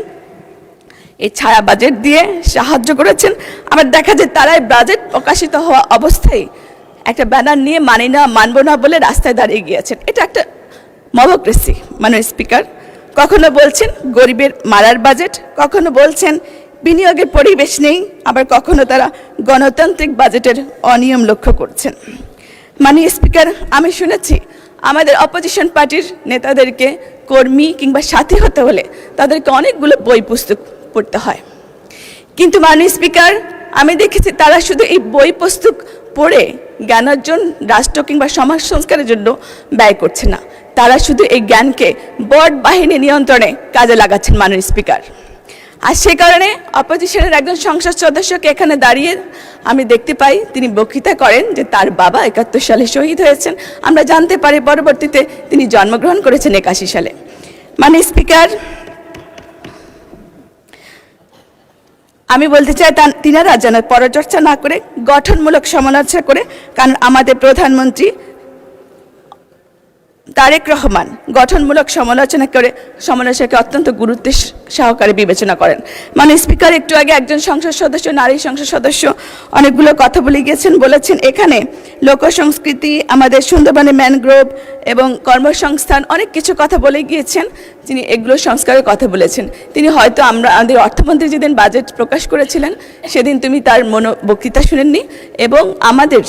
Speaker 10: এই ছায়া বাজেট দিয়ে সাহায্য করেছেন, আবার দেখা যায় তারাই বাজেট প্রকাশিত হওয়া অবস্থায় একটা ব্যানার নিয়ে মানি না, মানব না বলে রাস্তায় দাঁড়িয়ে গিয়েছেন। এটা একটা মবক্রেসি। মাননীয় স্পিকার, কখনো বলছেন গরিবের মারার বাজেট, কখনো বলছেন বিনিয়োগের পরিবেশ নেই, আবার কখনো তারা গণতান্ত্রিক বাজেটের অনিয়ম লক্ষ্য করছেন। মাননীয় স্পিকার, আমি শুনেছি আমাদের অপোজিশন পার্টির নেতাদেরকে কর্মী কিংবা সাথী হতে হলে তাদেরকে অনেকগুলো বই পুস্তক পড়তে হয়, কিন্তু মাননীয় স্পিকার আমি দেখেছি তারা শুধু এই বই পুস্তক পড়ে জ্ঞানার্জন রাষ্ট্র কিংবা সমাজ সংস্কারের জন্য ব্যয় করছে না, তারা শুধু এই জ্ঞানকে বট বাহিনী নিয়ন্ত্রণে কাজে লাগাচ্ছেন মাননীয় স্পিকার। আর সে কারণে অপোজিশনের একজন সংসদ সদস্যকে এখানে দাঁড়িয়ে আমি দেখতে পাই তিনি বক্তৃতা করেন যে তার বাবা 71 সালে শহীদ হয়েছেন। আমরা জানতে পারি পরবর্তীতে তিনি জন্মগ্রহণ করেছেন 81 সালে। মাননীয় স্পিকার, আমি বলতে চাই তিনারা যেন পরচর্চা না করে গঠনমূলক সমালোচনা করে, কারণ আমাদের প্রধানমন্ত্রী তারেক রহমান গঠনমূলক সমালোচনাকে অত্যন্ত গুরুত্ব সহকারে বিবেচনা করেন। মানে স্পিকার, একটু আগে একজন সংসদ সদস্য, নারী সংসদ সদস্য অনেকগুলো কথা বলে গিয়েছেন, বলেছেন এখানে লোকসংস্কৃতি, আমাদের সুন্দরবনে ম্যানগ্রোভ এবং কর্মসংস্থান অনেক কিছু কথা বলে গিয়েছেন। তিনি এগুলো সংস্কারের কথা বলেছেন। তিনি হয়তো আমাদের অর্থমন্ত্রী যেদিন বাজেট প্রকাশ করেছিলেন সেদিন তুমি তার বক্তৃতা শুনেননি, এবং আমাদের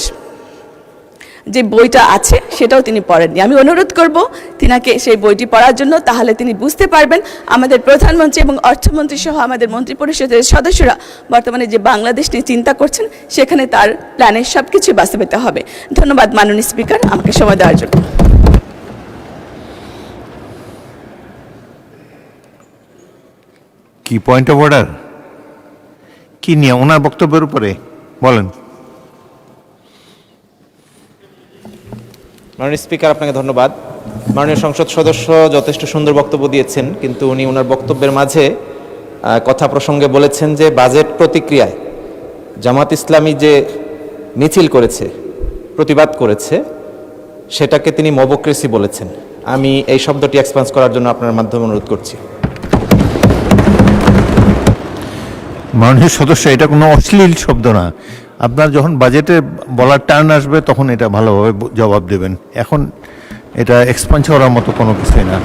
Speaker 10: যে বইটা আছে সেটাও তিনি পড়েননি। আমি অনুরোধ করব তিনাকে সেই বইটি পড়ার জন্য, তাহলে তিনি বুঝতে পারবেন আমাদের প্রধানমন্ত্রী এবং অর্থমন্ত্রী সহ আমাদের মন্ত্রিপরিষদের সদস্যরা বর্তমানে যে বাংলাদেশ নিয়ে চিন্তা করছেন সেখানে তার প্ল্যানের সব কিছু বাস্তবায়িত হবে। ধন্যবাদ মাননীয় স্পিকার আমাকে সময় দেওয়ার জন্য।
Speaker 1: কি পয়েন্ট অফ অর্ডার কি নিয়ে ওনার বক্তব্যের উপরে বলেন।
Speaker 11: মাননীয় স্পিকার, আপনাকে ধন্যবাদ। মাননীয় সংসদ সদস্য যথেষ্ট সুন্দর বক্তব্য দিয়েছেন, কিন্তু উনি ওনার বক্তব্যের মাঝে কথা প্রসঙ্গে বলেছেন যে বাজেট প্রতিক্রিয়ায় জামাত ইসলামী যে মিছিল করেছে, প্রতিবাদ করেছে, সেটাকে তিনি মবক্রেসি বলেছেন। আমি এই শব্দটি এক্সপান্স করার জন্য আপনার মাধ্যমে অনুরোধ করছি।
Speaker 1: মাননীয় সদস্য, এটা কোনো অশ্লীল শব্দ না। আপনার যখন বাজেটে বলার টার্ন আসবে তখন এটা ভালোভাবে জবাব দেবেন, এখন এটা এক্সপান্স করার মতো কোনো কিছুই না।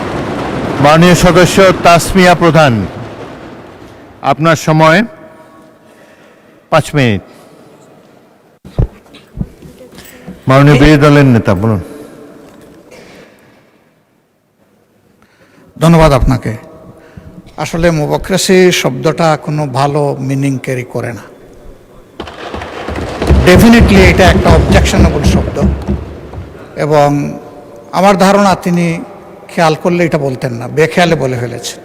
Speaker 1: মাননীয় সদস্য তাসমিয়া প্রধান, আপনার সময় 5 মিনিট। মাননীয় বিরোধী দলের নেতা বলুন।
Speaker 12: ধন্যবাদ আপনাকে। আসলে মোবক্রেসি শব্দটা কোনো ভালো মিনিং ক্যারি করে না। ডেফিনেটলি এটা একটা অবজেকশনেবল শব্দ, এবং আমার ধারণা তিনি খেয়াল করলে এটা বলতেন না, বেখেয়ালে বলে ফেলেছেন।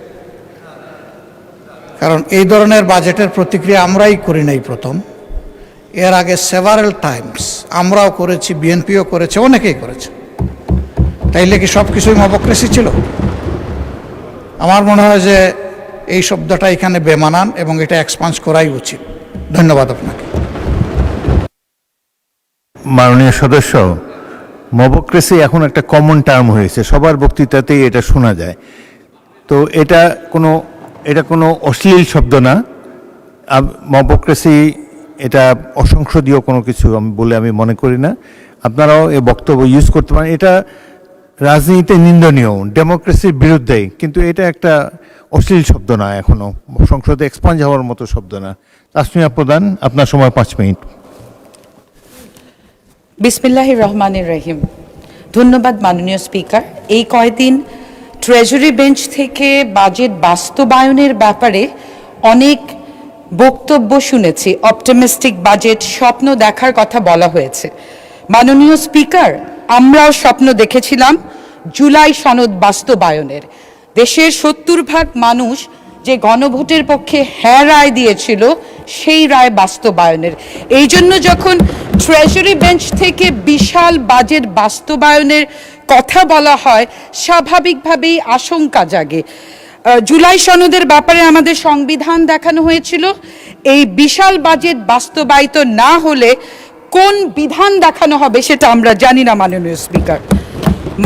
Speaker 12: কারণ এই ধরনের বাজেটের প্রতিক্রিয়া আমরাই করি নাই প্রথম, এর আগে সেভারেল টাইমস আমরাও করেছি, বিএনপিও করেছে, অনেকেই করেছে। তাইলে কি সব কিছুই মবক্রেসি ছিল? আমার মনে হয় যে এই শব্দটা এখানে বেমানান এবং এটা এক্সপান্স করাই উচিত। ধন্যবাদ আপনাকে।
Speaker 1: মাননীয় সদস্য, মবক্রেসি এখন একটা কমন টার্ম হয়েছে, সবার বক্তৃতাতেই এটা শোনা যায়। তো এটা কোনো অশ্লীল শব্দ না। মবক্রেসি এটা অসংসদীয় কোনো কিছু বলে আমি মনে করি না। আপনারাও এই বক্তব্য ইউজ করতে পারেন। এটা রাজনীতিতে নিন্দনীয়, ডেমোক্রেসির বিরুদ্ধে, কিন্তু এটা একটা অশ্লীল শব্দ না, এখনো সংসদে এক্সপান্স হওয়ার মতো শব্দ না। তাসমিয়া প্রধান, আপনার সময় 5 মিনিট।
Speaker 13: বিসমিল্লাহির রহমানির রহিম। ধন্যবাদ মাননীয় স্পিকার। এই কয়েকদিন ট্রেজারি বেঞ্চ থেকে বাজেট বাস্তবায়নের ব্যাপারে অনেক বক্তব্য শুনেছি। অপটিমিস্টিক বাজেট, স্বপ্ন দেখার কথা বলা হয়েছে। মাননীয় স্পিকার, আমরাও স্বপ্ন দেখেছিলাম জুলাই সনদ বাস্তবায়নের। দেশের 70% মানুষ যে গণভোটের পক্ষে হ্যাঁ রায় দিয়েছিল সেই রায় বাস্তবায়নের। এই জন্য যখন ট্রেজারি বেঞ্চ থেকে বিশাল বাজেট বাস্তবায়নের কথা বলা হয়, স্বাভাবিকভাবেই আশঙ্কা জাগে। জুলাই সনদের ব্যাপারে আমাদের সংবিধান দেখানো হয়েছিল। এই বিশাল বাজেট বাস্তবায়িত না হলে কোন বিধান দেখানো হবে সেটা আমরা জানি না।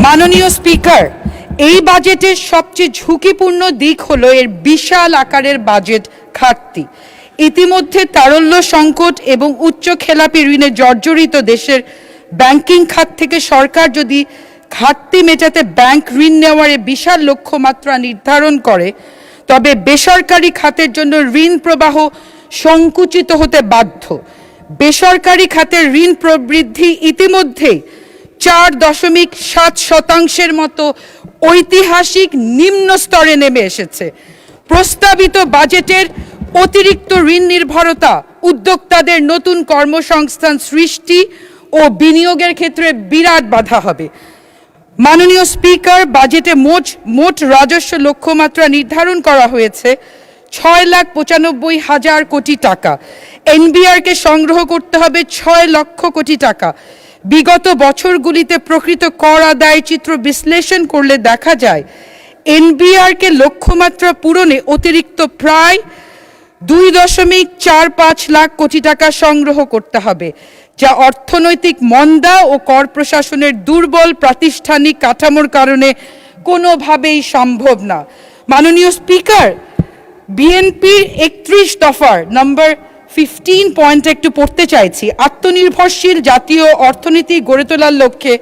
Speaker 13: মাননীয় স্পিকার, এই বাজেটের সবচেয়ে ঝুঁকিপূর্ণ দিক হলো এর বিশাল আকারের বাজেট ঘাটতি। ইতিমধ্যে তারল্য সংকট এবং উচ্চ খেলাপি ঋণে জর্জরিত দেশের ব্যাংকিং খাত থেকে সরকার যদি ঘাটতি মেটাতে ব্যাংক ঋণ নেওয়ার বিশাল লক্ষ্যমাত্রা নির্ধারণ করে, তবে বেসরকারি খাতের জন্য ঋণ প্রবাহ সংকুচিত হতে বাধ্য। বেসরকারি খাতের ঋণ প্রবৃদ্ধি ইতিমধ্যেই 4.7% মতো ঐতিহাসিক নিম্ন স্তরে নেমে এসেছে। প্রস্তাবিত বাজেটের অতিরিক্ত ঋণ নির্ভরতা উদ্যোক্তাদের নতুন কর্মসংস্থান সৃষ্টি ও বিনিয়োগের ক্ষেত্রে বিরাট বাধা হবে। মাননীয় স্পিকার, বাজেটে মোট রাজস্ব লক্ষ্যমাত্রা নির্ধারণ করা হয়েছে 6,95,000 কোটি টাকা। এনবিআরকে সংগ্রহ করতে হবে 6 লক্ষ কোটি টাকা। বিগত বছরগুলিতে প্রকৃত কর আদায়ের চিত্র বিশ্লেষণ করলে দেখা যায় এনবিআরকে লক্ষ্যমাত্রা পূরণে অতিরিক্ত প্রায় 2.45 লাখ কোটি টাকা সংগ্রহ করতে হবে, যা অর্থনৈতিক মন্দা ও কর প্রশাসনের দুর্বল প্রাতিষ্ঠানিক কাঠামোর কারণে কোনোভাবেই সম্ভব না। মাননীয় স্পিকার, বিএনপির 31 দফার নম্বর 15 পয়েন্ট একটু পড়তে চাইছি। আত্মনির্ভরশীল জাতীয় অর্থনীতি গড়ে তোলার লক্ষ্যে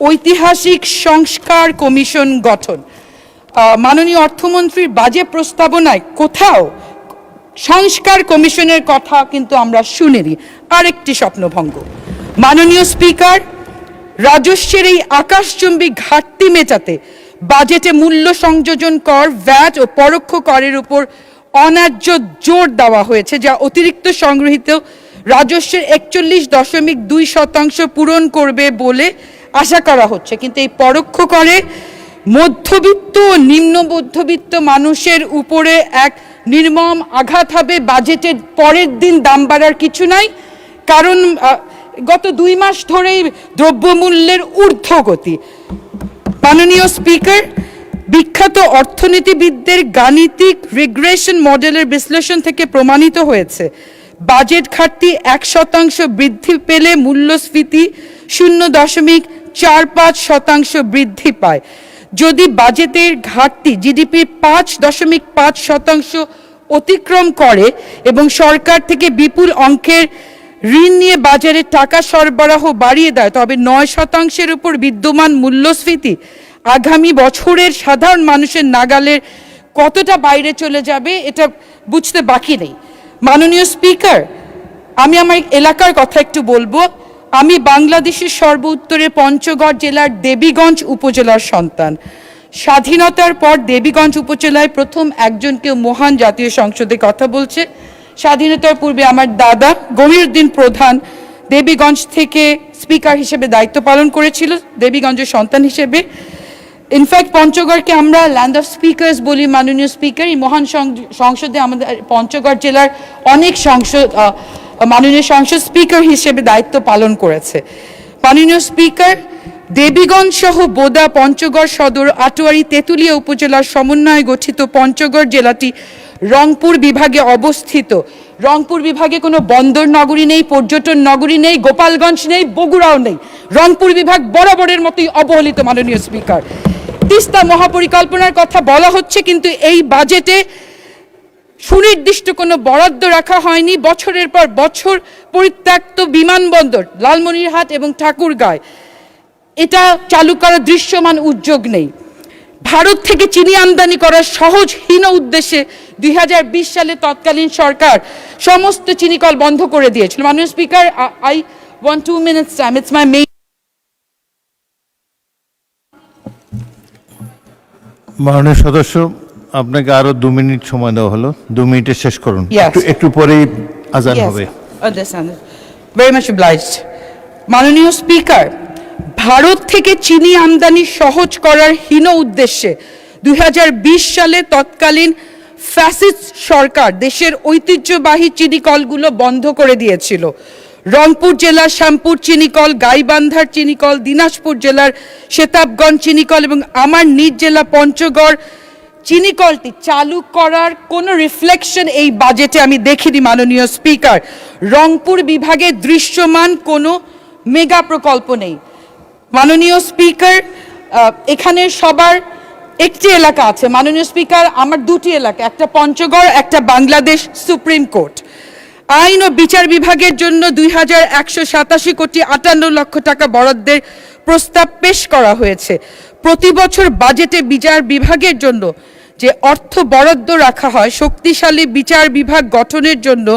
Speaker 13: ঐতিহাসিক সংস্কার কমিশন গঠন। মাননীয় অর্থমন্ত্রীর বাজেট প্রস্তাবনায় কোথাও সংস্কার কমিশনের কথা কিন্তু আমরা শুনিনি। আরেকটি স্বপ্নভঙ্গ। মাননীয় স্পিকার, রাজস্বের এই আকাশচুম্বী ঘাটতি মেটাতে বাজেটে মূল্য সংযোজন কর, ভ্যাট ও পরোক্ষ করের উপর অন্যায্য জোর দেওয়া হয়েছে, যা অতিরিক্ত সংগৃহীত রাজস্বের 41.2% পূরণ করবে বলে আশা করা হচ্ছে। কিন্তু এই পরোক্ষ করে মধ্যবিত্ত ও নিম্ন মধ্যবিত্ত মানুষের উপরে এক নির্মম আঘাত হবে। বাজেটের পরের দিন দাম বাড়ার কিছু নাই, কারণ গত 2 মাস ধরেই দ্রব্যমূল্যের ঊর্ধ্বগতি। মাননীয় স্পিকার, বিখ্যাত অর্থনীতিবিদদের গাণিতিক রিগ্রেশন মডেলের বিশ্লেষণ থেকে প্রমাণিত হয়েছে বাজেট ঘাটতি 1% বৃদ্ধি পেলে মূল্যস্ফীতি 0.45% বৃদ্ধি পায়। যদি বাজেটের ঘাটতি জিডিপির 5.5% অতিক্রম করে এবং সরকার থেকে বিপুল অঙ্কের ঋণ নিয়ে বাজারে টাকা সরবরাহ বাড়িয়ে দেয়, তবে 9% উপর বিদ্যমান মূল্যস্ফীতি আগামী বছরের সাধারণ মানুষের নাগালের কতটা বাইরে চলে যাবে এটা বুঝতে বাকি নেই। মাননীয় স্পিকার, আমি আমার এলাকার কথা একটু বলবো। আমি বাংলাদেশের সর্ব উত্তরে পঞ্চগড় জেলার দেবীগঞ্জ উপজেলার সন্তান। স্বাধীনতার পর দেবীগঞ্জ উপজেলায় প্রথম একজন কেউ মহান জাতীয় সংসদে কথা বলছে। স্বাধীনতার পূর্বে আমার দাদা গমিরউদ্দিন প্রধান দেবীগঞ্জ থেকে স্পিকার হিসেবে দায়িত্ব পালন করেছিল, দেবীগঞ্জের সন্তান হিসেবে। ইনফ্যাক্ট পঞ্চগড়কে আমরা ল্যান্ড অফ স্পিকার্স বলি। মাননীয় স্পিকার, এই মহান সংসদে আমাদের পঞ্চগড় জেলার অনেক মাননীয় সংসদ স্পিকার হিসেবে দায়িত্ব পালন করেছে। মাননীয় স্পিকার, দেবীগঞ্জ সহ বোদা, পঞ্চগড় সদর, আটোয়ারি, তেঁতুলিয়া উপজেলার সমন্বয়ে গঠিত পঞ্চগড় জেলাটি রংপুর বিভাগে অবস্থিত। রংপুর বিভাগে কোনো বন্দর নগরী নেই, পর্যটন নগরী নেই, গোপালগঞ্জ নেই, বগুড়াও নেই। রংপুর বিভাগ বরাবরের মতোই অবহেলিত। মাননীয় স্পিকার, তিস্তা মহাপরিকল্পনার কথা বলা হচ্ছে, কিন্তু এই বাজেটে সুনির্দিষ্ট কোনো বরাদ্দ রাখা হয়নি। বছরের পর বছর পরিত্যক্ত বিমানবন্দর লালমনিরহাট এবং ঠাকুরগাঁয় এটা চালু করার দৃশ্যমান উদ্যোগ নেই। ভারত থেকে চিনি আমদানি করার সহজহীন উদ্দেশ্যে 2020 সালে তৎকালীন সরকার সমস্ত চিনিকল বন্ধ করে দিয়েছিল। মাননীয় speaker, I want 2 minutes time. It's my main.
Speaker 1: মাননীয় সদস্য, আপনাকে আরো 2 মিনিট সময় দেওয়া হলো। 2 মিনিটে শেষ করুন।
Speaker 13: Yes.
Speaker 1: একটু পরেই আজান
Speaker 13: Yes,
Speaker 1: হবে।
Speaker 13: understand. Very much obliged. মাননীয় স্পিকার, ভারত থেকে চিনি আমদানি সহজ করার হীন উদ্দেশ্যে 2020 সালে তৎকালীন ফ্যাসিস্ট সরকার দেশের ঐতিহ্যবাহী চিনিকলগুলো বন্ধ করে দিয়েছিল। রংপুর জেলার শ্যামপুর চিনিকল, গাইবান্ধার চিনিকল, দিনাজপুর জেলার সেতাবগঞ্জ চিনিকল এবং আমার নিজ জেলা পঞ্চগড় চিনিকলটি চালু করার কোনো রিফ্লেকশন এই বাজেটে আমি দেখিনি। মাননীয় স্পিকার, রংপুর বিভাগে দৃশ্যমান কোনো মেগা প্রকল্প নেই। মাননীয় স্পিকার, এখানে সবার একটি এলাকা আছে। মাননীয় স্পিকার, আমার 2টি এলাকা, একটা পঞ্চগড়, একটা বাংলাদেশ সুপ্রিম কোর্ট। আইন ও বিচার বিভাগের জন্য 2,187 কোটি 58 লক্ষ টাকা বরাদ্দের প্রস্তাব পেশ করা হয়েছে। প্রতি বছর বাজেটে বিচার বিভাগের জন্য যে অর্থ বরাদ্দ রাখা হয় শক্তিশালী বিচার বিভাগ গঠনের জন্য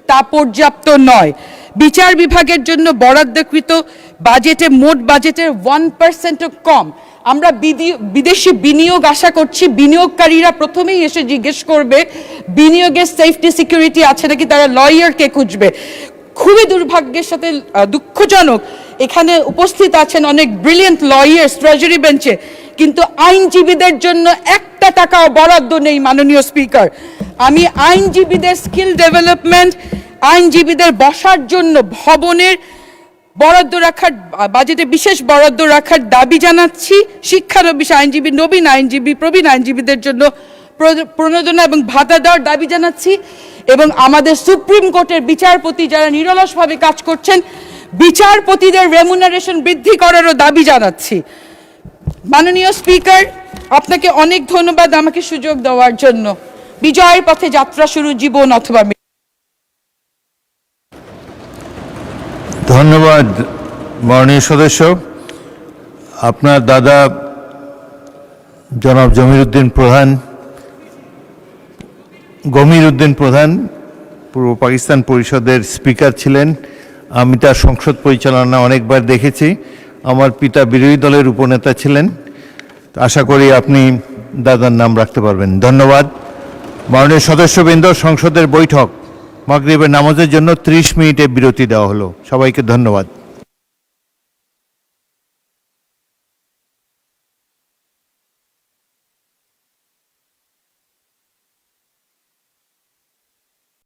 Speaker 13: তা পর্যাপ্ত নয়। বিচার বিভাগের জন্য বরাদ্দকৃত বাজেটে মোট বাজেটের 1%ও কম। আমরা বিদেশি বিনিয়োগ আশা করছি, বিনিয়োগকারীরা প্রথমেই এসে জিজ্ঞেস করবে বিনিয়োগের সেফটি সিকিউরিটি আছে নাকি, তারা লয়ারকে খুঁজবে। খুবই দুর্ভাগ্যের সাথে দুঃখজনক এখানে উপস্থিত আছেন অনেক ব্রিলিয়েন্ট লয়ার্স ট্রেজারি বেঞ্চে, কিন্তু আইনজীবীদের জন্য একটা টাকাও বরাদ্দ নেই। মাননীয় স্পিকার, আমি আইনজীবীদের স্কিল ডেভেলপমেন্ট, আইনজীবীদের বসার জন্য ভবনের বরাদ্দ রাখার, বাজেটে বিশেষ বরাদ্দ রাখার দাবি জানাচ্ছি। শিক্ষানবিশ আইনজীবী, নবীন আইনজীবী, প্রবীণ আইনজীবীদের জন্য প্রণোদনা এবং ভাতা দেওয়ার দাবি জানাচ্ছি। এবং আমাদের সুপ্রিম কোর্টের বিচারপতি যারা নিরলসভাবে কাজ করছেন, বিচারপতিদের রেমুনারেশন বৃদ্ধি করারও দাবি জানাচ্ছি। মাননীয় স্পিকার, আপনাকে অনেক ধন্যবাদ আমাকে সুযোগ দেওয়ার জন্য। বিজয়ের পথে যাত্রা শুরু, জীবন অথবা মৃত্যু।
Speaker 1: ধন্যবাদ মাননীয় সদস্য। আপনার দাদা জনাব গমির উদ্দিন প্রধান পূর্ব পাকিস্তান পরিষদের স্পিকার ছিলেন। আমি তার সংসদ পরিচালনা অনেকবার দেখেছি। আমার পিতা বিরোধী দলের উপনেতা ছিলেন। আশা করি আপনি দাদার নাম রাখতে পারবেন। ধন্যবাদ মাননীয় সদস্যবৃন্দ। সংসদের বৈঠক মাগরিবের নামাজের জন্য 30 মিনিটের বিরতি দেওয়া হলো। সবাইকে ধন্যবাদ।